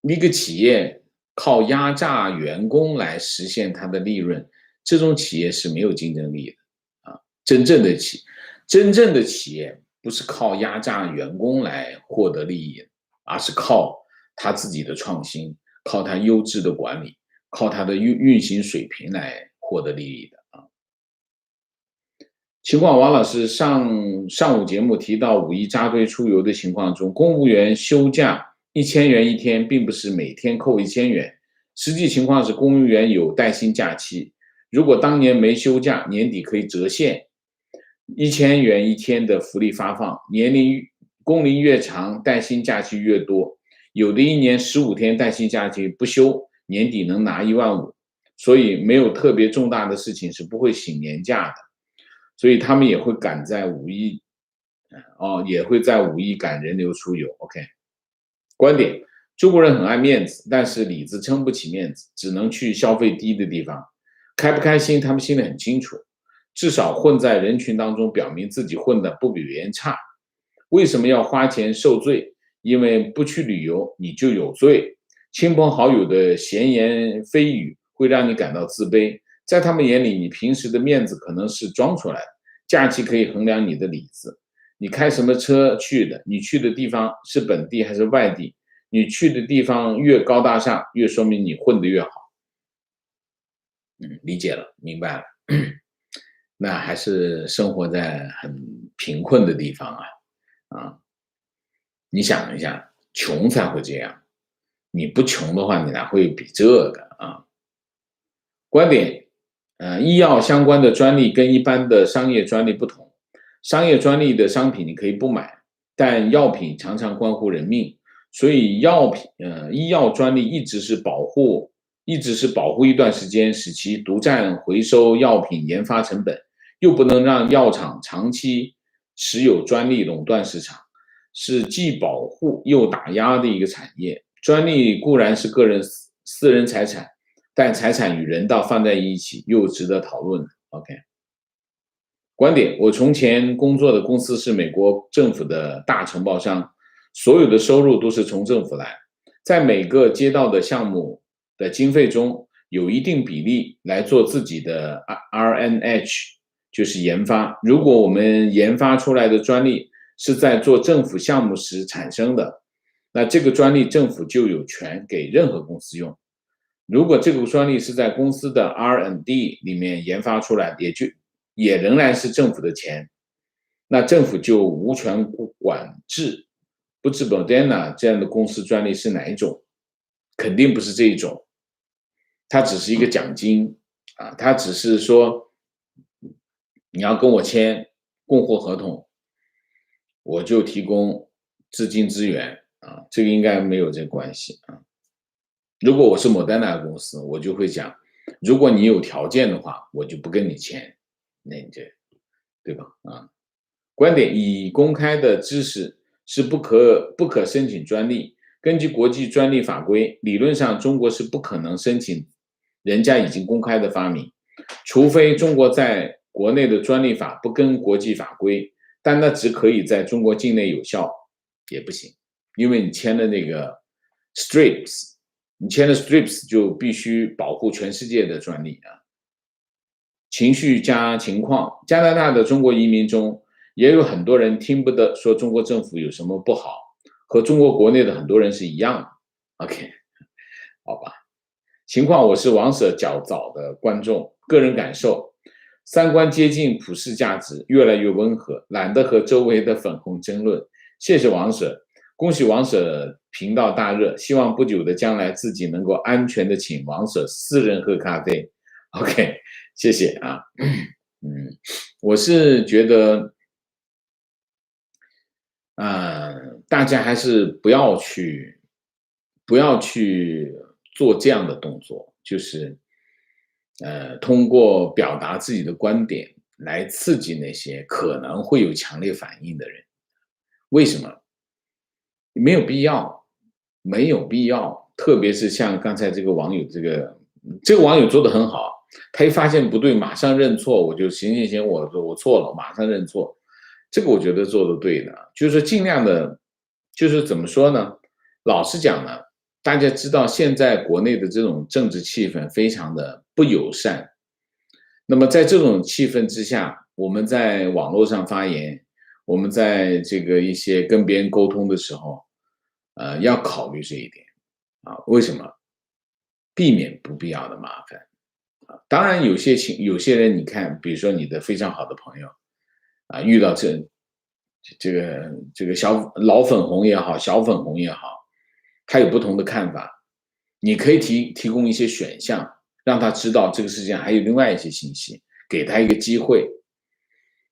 一个企业靠压榨员工来实现它的利润，这种企业是没有竞争力的啊。真正的企业不是靠压榨员工来获得利益，而是靠他自己的创新，靠他优质的管理，靠他的运行水平来获得利益的啊。情况，王老师上午节目提到5一扎堆出游的情况中，公务员休假1000元一天，并不是每天扣1000元，实际情况是公务员有带薪假期，如果当年没休假，年底可以折现1000元一天的福利发放，工龄越长，带薪假期越多，有的一年15天带薪假期不休，年底能拿15000，所以没有特别重大的事情是不会请年假的。所以他们也会赶在5一，也会在5一赶人流出游。OK， 观点：中国人很爱面子，但是里子撑不起面子，只能去消费低的地方。开不开心，他们心里很清楚，至少混在人群当中，表明自己混得不比别人差。为什么要花钱受罪？因为不去旅游，你就有罪。亲朋好友的闲言蜚语会让你感到自卑。在他们眼里，你平时的面子可能是装出来的，假期可以衡量你的里子。你开什么车去的？你去的地方是本地还是外地？你去的地方越高大上，越说明你混得越好。理解了，明白了。那还是生活在很贫困的地方啊，啊，你想一下，穷才会这样，你不穷的话，你哪会比这个啊？观点，医药相关的专利跟一般的商业专利不同，商业专利的商品你可以不买，但药品常常关乎人命，所以医药专利一直是保护一段时间，使其独占回收药品研发成本，又不能让药厂长期持有专利垄断市场，是既保护又打压的一个产业。专利固然是个人私人财产。但财产与人道放在一起又值得讨论。OK， 观点：我从前工作的公司是美国政府的大承包商，所有的收入都是从政府来，在每个接到的项目的经费中有一定比例来做自己的 RNH， 就是研发。如果我们研发出来的专利是在做政府项目时产生的，那这个专利政府就有权给任何公司用。如果这个专利是在公司的 R&D 里面研发出来，也仍然是政府的钱，那政府就无权管制。不知 Moderna 这样的公司专利是哪一种，肯定不是这一种，它只是一个奖金啊，它只是说你要跟我签供货合同，我就提供资金资源啊，这个应该没有这关系啊。如果我是莫丹娜公司，我就会讲，如果你有条件的话，我就不跟你签，那你这，对吧？啊，观点：已公开的知识是不可申请专利。根据国际专利法规，理论上中国是不可能申请人家已经公开的发明，除非中国在国内的专利法不跟国际法规，但那只可以在中国境内有效，也不行，因为你签了那个 STRIPS。你签了 STRIPS 就必须保护全世界的专利啊。情绪加情况，加拿大的中国移民中也有很多人听不得说中国政府有什么不好，和中国国内的很多人是一样的。OK， 好吧。情况：我是王舍较早的观众，个人感受，三观接近普世价值，越来越温和，懒得和周围的粉红争论。谢谢王舍。恭喜王舍频道大热，希望不久的将来自己能够安全的请王舍私人喝咖啡。OK， 谢谢啊。我是觉得，大家还是不要去做这样的动作，就是通过表达自己的观点来刺激那些可能会有强烈反应的人。为什么？没有必要，没有必要。特别是像刚才这个网友，这个网友做的很好，他一发现不对，马上认错，我就行，我错了，马上认错。这个我觉得做的对的，就是尽量的，就是怎么说呢？老实讲呢，大家知道现在国内的这种政治气氛非常的不友善。那么在这种气氛之下，我们在网络上发言，我们在这个一些跟别人沟通的时候，要考虑这一点啊。为什么？避免不必要的麻烦啊。当然，有些人，你看，比如说你的非常好的朋友啊，遇到这个老粉红也好，小粉红也好，他有不同的看法，你可以提供一些选项，让他知道这个世界上还有另外一些信息，给他一个机会。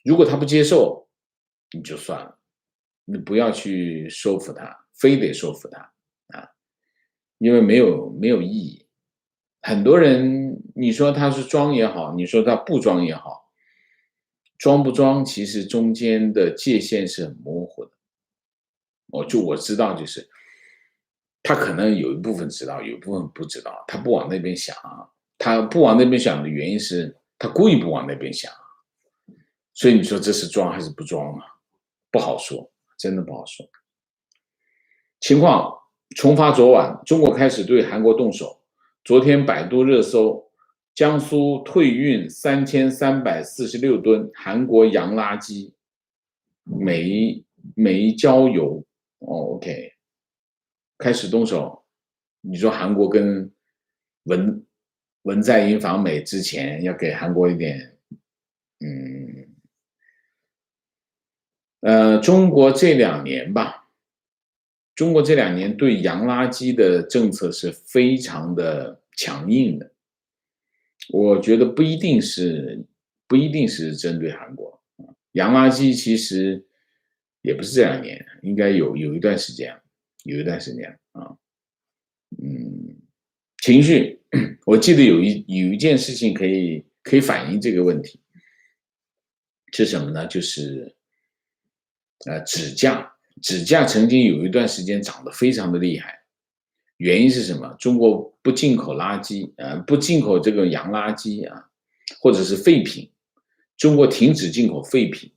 如果他不接受，你就算了，你不要去说服他，非得说服他啊，因为没有意义。很多人，你说他是装也好，你说他不装也好，装不装其实中间的界限是很模糊的。我知道，就是他可能有一部分知道，有一部分不知道，他不往那边想。他不往那边想的原因是他故意不往那边想。所以你说这是装还是不装啊？不好说，真的不好说。情况重发昨晚，中国开始对韩国动手。昨天百度热搜，江苏退运3346吨韩国洋垃圾，煤焦油。OK， 开始动手。你说韩国跟文在寅访美之前要给韩国一点，中国这2年吧，中国这2年对洋垃圾的政策是非常的强硬的，我觉得不一定是针对韩国，洋垃圾其实也不是这2年，应该有一段时间，啊，情绪，我记得有一件事情可以反映这个问题，是什么呢？就是纸价曾经有一段时间涨得非常的厉害，原因是什么？中国不进口垃圾，不进口这个洋垃圾啊，或者是废品，中国停止进口废品。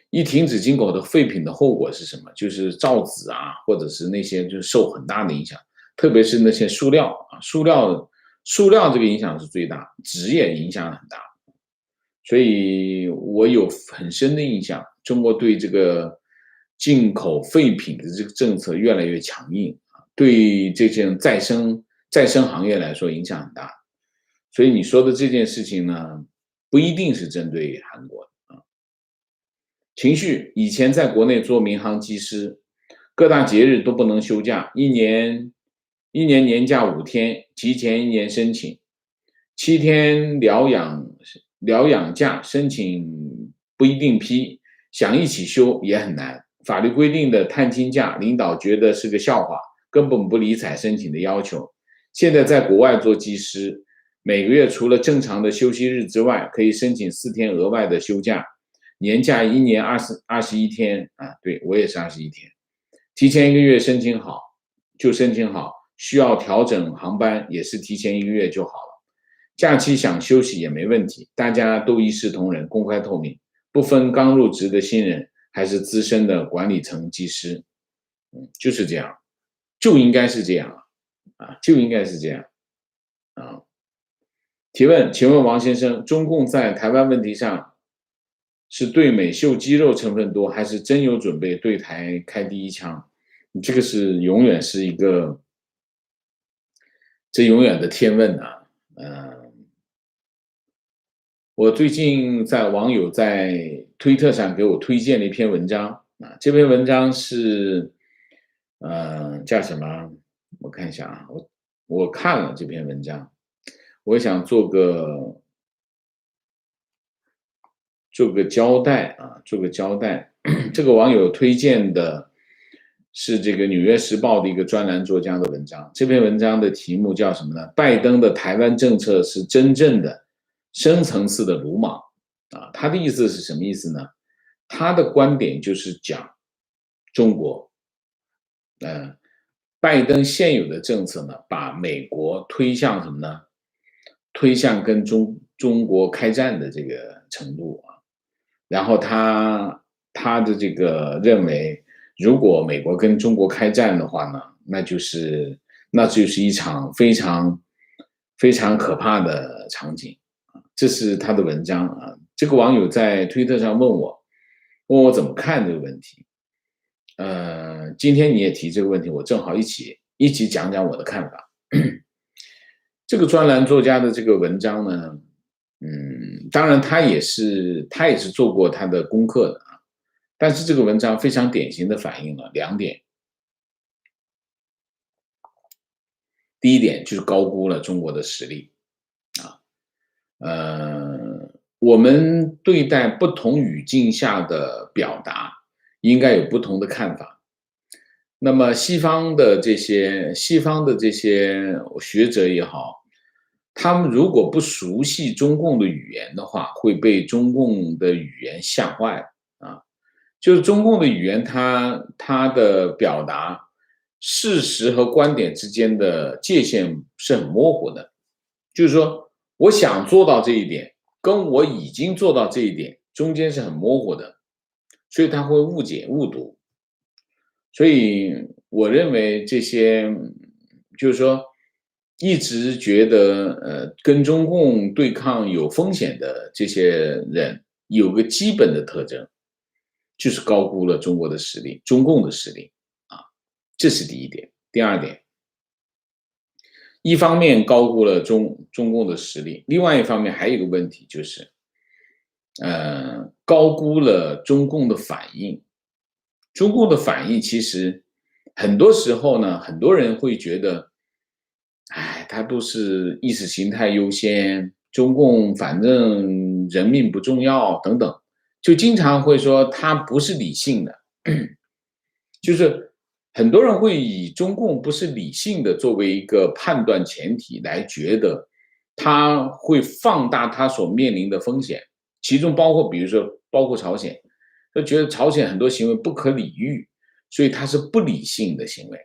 一停止进口的废品的后果是什么？就是造纸啊，或者是那些就受很大的影响，特别是那些塑料啊，塑料这个影响是最大，纸也影响很大。所以我有很深的印象，中国对这个进口废品的这个政策越来越强硬，对这件再生行业来说影响很大。所以你说的这件事情呢，不一定是针对韩国的啊。情绪以前在国内做民航机师，各大节日都不能休假，一年年假5天，提前1年申请，7天疗养假申请不一定批，想一起休也很难。法律规定的探亲假，领导觉得是个笑话，根本不理睬申请的要求。现在在国外做技师，每个月除了正常的休息日之外，可以申请4天额外的休假，年假1年21天啊，对，我也是21天，提前1个月申请好就申请好，需要调整航班也是提前1个月就好了。假期想休息也没问题，大家都一视同仁，公开透明，不分刚入职的新人还是资深的管理层技师，就是这样，就应该是这样啊，就应该是这样啊。提问，请问王先生，中共在台湾问题上是对美秀肌肉成分多，还是真有准备对台开第一枪？你这个是永远是一个，这永远的天问啊，我最近在网友在推特上给我推荐了一篇文章啊，这篇文章是，叫什么？我看一下啊，我看了这篇文章，我想做个交代啊，做个交代。这个网友推荐的是这个《纽约时报》的一个专栏作家的文章，这篇文章的题目叫什么呢？拜登的台湾政策是真正的深层次的鲁莽啊，他的意思是什么意思呢？他的观点就是讲中国，拜登现有的政策呢，把美国推向什么呢？推向跟中国开战的这个程度啊。然后他的这个认为，如果美国跟中国开战的话呢，那就是一场非常可怕的场景啊。这是他的文章啊。这个网友在推特上问我怎么看这个问题。今天你也提这个问题，我正好一起讲讲我的看法。这个专栏作家的这个文章呢，当然他也是做过他的功课的啊，但是这个文章非常典型的反映了2点。第一点就是高估了中国的实力啊，我们对待不同语境下的表达应该有不同的看法。那么西方的这些学者也好，他们如果不熟悉中共的语言的话，会被中共的语言吓坏啊。就是中共的语言它的表达事实和观点之间的界限是很模糊的，就是说我想做到这一点，跟我已经做到这一点中间是很模糊的，所以他会误解误读。所以我认为这些就是说一直觉得跟中共对抗有风险的这些人有个基本的特征，就是高估了中国的实力，中共的实力啊，这是第一点。第二点，一方面高估了中共的实力，另外一方面还有一个问题就是，高估了中共的反应。中共的反应其实很多时候呢，很多人会觉得，哎，他都是意识形态优先，中共反正人命不重要等等，就经常会说他不是理性的，就是很多人会以中共不是理性的作为一个判断前提来觉得他会放大他所面临的风险，其中包括比如说包括朝鲜，他觉得朝鲜很多行为不可理喻，所以他是不理性的行为，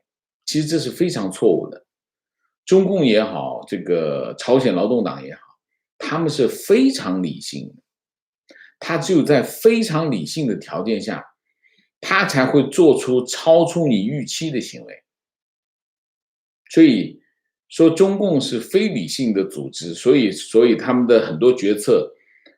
其实这是非常错误的。中共也好，这个朝鲜劳动党也好，他们是非常理性的，他只有在非常理性的条件下，他才会做出超出你预期的行为。所以说中共是非理性的组织，所以他们的很多决策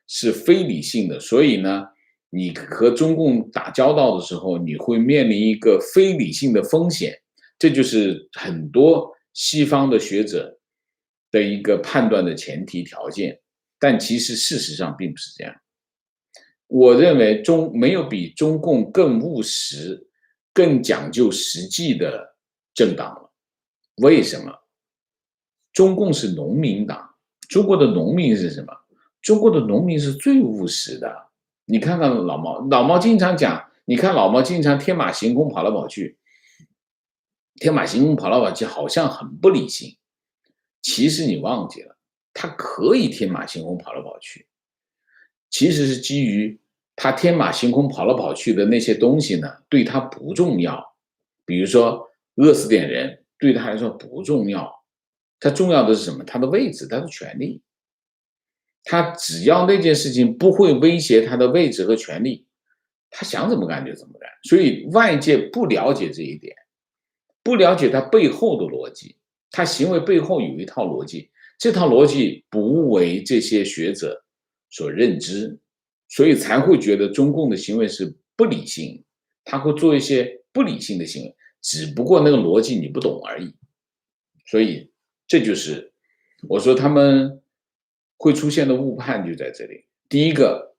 是非理性的，所以呢，你和中共打交道的时候，你会面临一个非理性的风险，这就是很多西方的学者的一个判断的前提条件，但其实事实上并不是这样。我认为没有比中共更务实、更讲究实际的政党了。为什么？中共是农民党，中国的农民是什么？中国的农民是最务实的。你看看老毛，老毛经常讲，你看老毛经常天马行空跑来跑去，天马行空跑来跑去，好像很不理性。其实你忘记了，他可以天马行空跑来跑去，其实是基于他天马行空跑来跑去的那些东西呢，对他不重要。比如说饿死点人，对他来说不重要，他重要的是什么？他的位置，他的权利。他只要那件事情不会威胁他的位置和权利，他想怎么干就怎么干。所以外界不了解这一点，不了解他背后的逻辑，他行为背后有一套逻辑，这套逻辑不为这些学者所认知，所以才会觉得中共的行为是不理性，他会做一些不理性的行为，只不过那个逻辑你不懂而已。所以这就是我说他们会出现的误判就在这里。第一个，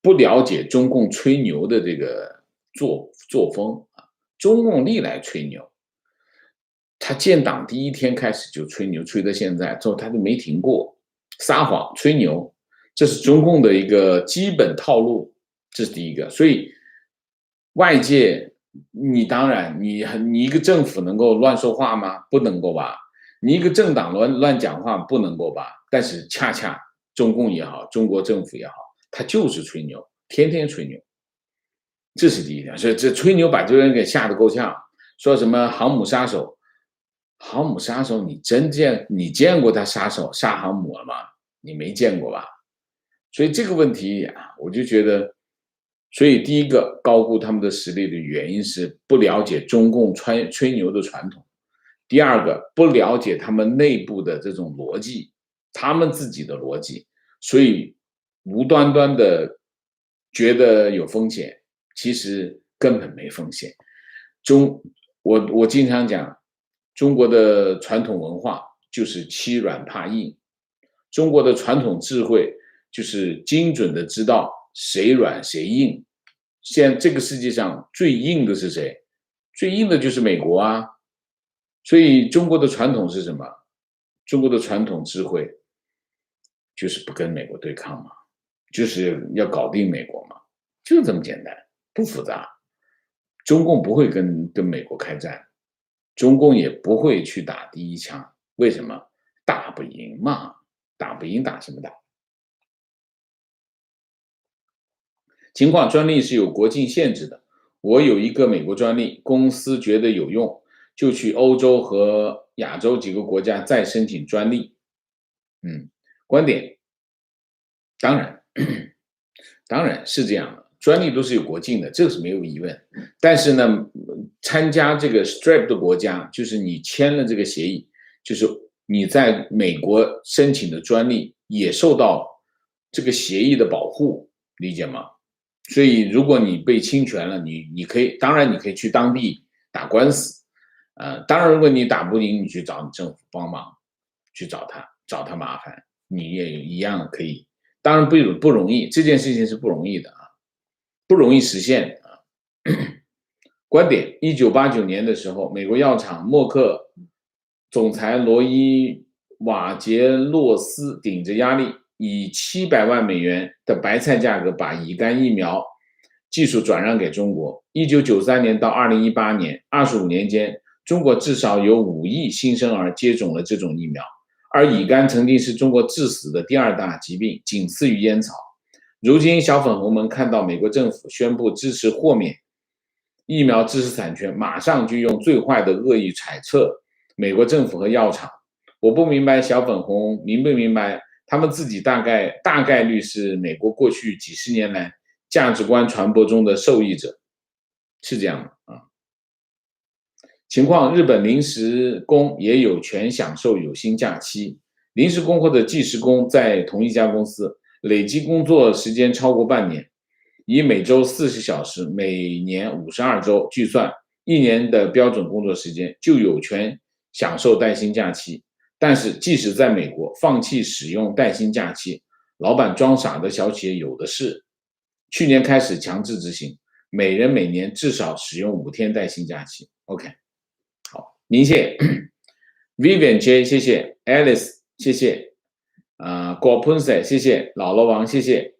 不了解中共吹牛的这个作风啊，中共历来吹牛，他建党第一天开始就吹牛，吹到现在之后他就没停过，撒谎吹牛，这是中共的一个基本套路，这是第一个。所以外界，你当然你一个政府能够乱说话吗？不能够吧。你一个政党乱讲话不能够吧。但是恰恰中共也好，中国政府也好，他就是吹牛，天天吹牛，这是第一条。所以这吹牛把这个人给吓得够呛，说什么航母杀手。航母杀手，你见过他杀航母了吗？你没见过吧？所以这个问题啊，我就觉得，所以第一个高估他们的实力的原因是不了解中共吹牛的传统，第二个不了解他们内部的这种逻辑，他们自己的逻辑，所以无端端的觉得有风险，其实根本没风险。我经常讲。中国的传统文化就是欺软怕硬，中国的传统智慧就是精准的知道谁软谁硬。现在这个世界上最硬的是谁？最硬的就是美国啊。所以中国的传统是什么？中国的传统智慧就是不跟美国对抗嘛，就是要搞定美国嘛，就这么简单，不复杂。中共不会跟美国开战。中共也不会去打第一枪，为什么？打不赢嘛，打不赢打什么打？情况专利是有国境限制的，我有一个美国专利，公司觉得有用，就去欧洲和亚洲几个国家再申请专利。观点，当然，当然是这样的。专利都是有国境的，这个是没有疑问。但是呢，参加这个 STRIP 的国家，就是你签了这个协议，就是你在美国申请的专利也受到这个协议的保护，理解吗？所以如果你被侵权了，你可以，当然你可以去当地打官司，当然如果你打不赢，你去找你政府帮忙，去找他麻烦，你也一样可以。当然不容易，这件事情是不容易的啊，不容易实现啊。观点：1989年的时候，美国药厂默克总裁罗伊瓦杰洛斯顶着压力，以700万美元的白菜价格把乙肝疫苗技术转让给中国。1993年到2018年，25年间，中国至少有5亿新生儿接种了这种疫苗，而乙肝曾经是中国致死的第2大疾病，仅次于烟草。如今，小粉红们看到美国政府宣布支持豁免疫苗知识产权，马上就用最坏的恶意揣测美国政府和药厂。我不明白小粉红明不明白，他们自己大概率是美国过去几十年来价值观传播中的受益者，是这样的啊。情况，日本临时工也有权享受有薪假期。临时工或者计时工在同一家公司累计工作时间超过半年，以每周40小时，每年52周计算，1年的标准工作时间，就有权享受带薪假期。但是即使在美国，放弃使用带薪假期，老板装傻的小企业有的是。去年开始强制执行，每人每年至少使用5天带薪假期。OK， 好，明谢，Vivian J 谢谢 ，Alice 谢谢，果喷水谢谢，姥姥王谢谢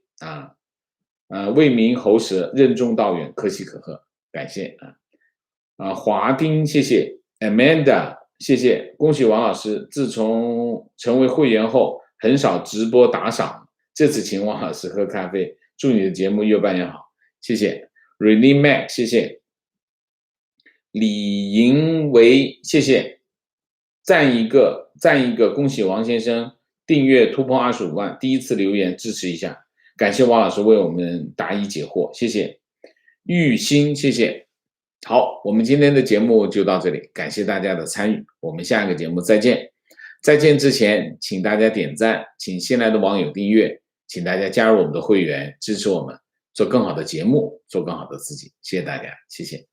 为民喉舌，任重道远，可喜可贺，感谢华丁谢谢 ，Amanda 谢谢，恭喜王老师，自从成为会员后，很少直播打赏，这次请王老师喝咖啡，祝你的节目越办越好，谢谢 ，Renee Mac 谢谢，李银维谢谢，赞一个，恭喜王先生订阅突破25万，第一次留言支持一下。感谢王老师为我们答疑解惑，谢谢。玉鑫，谢谢。好，我们今天的节目就到这里，感谢大家的参与，我们下一个节目再见。再见之前，请大家点赞，请新来的网友订阅，请大家加入我们的会员，支持我们做更好的节目，做更好的自己。谢谢大家，谢谢。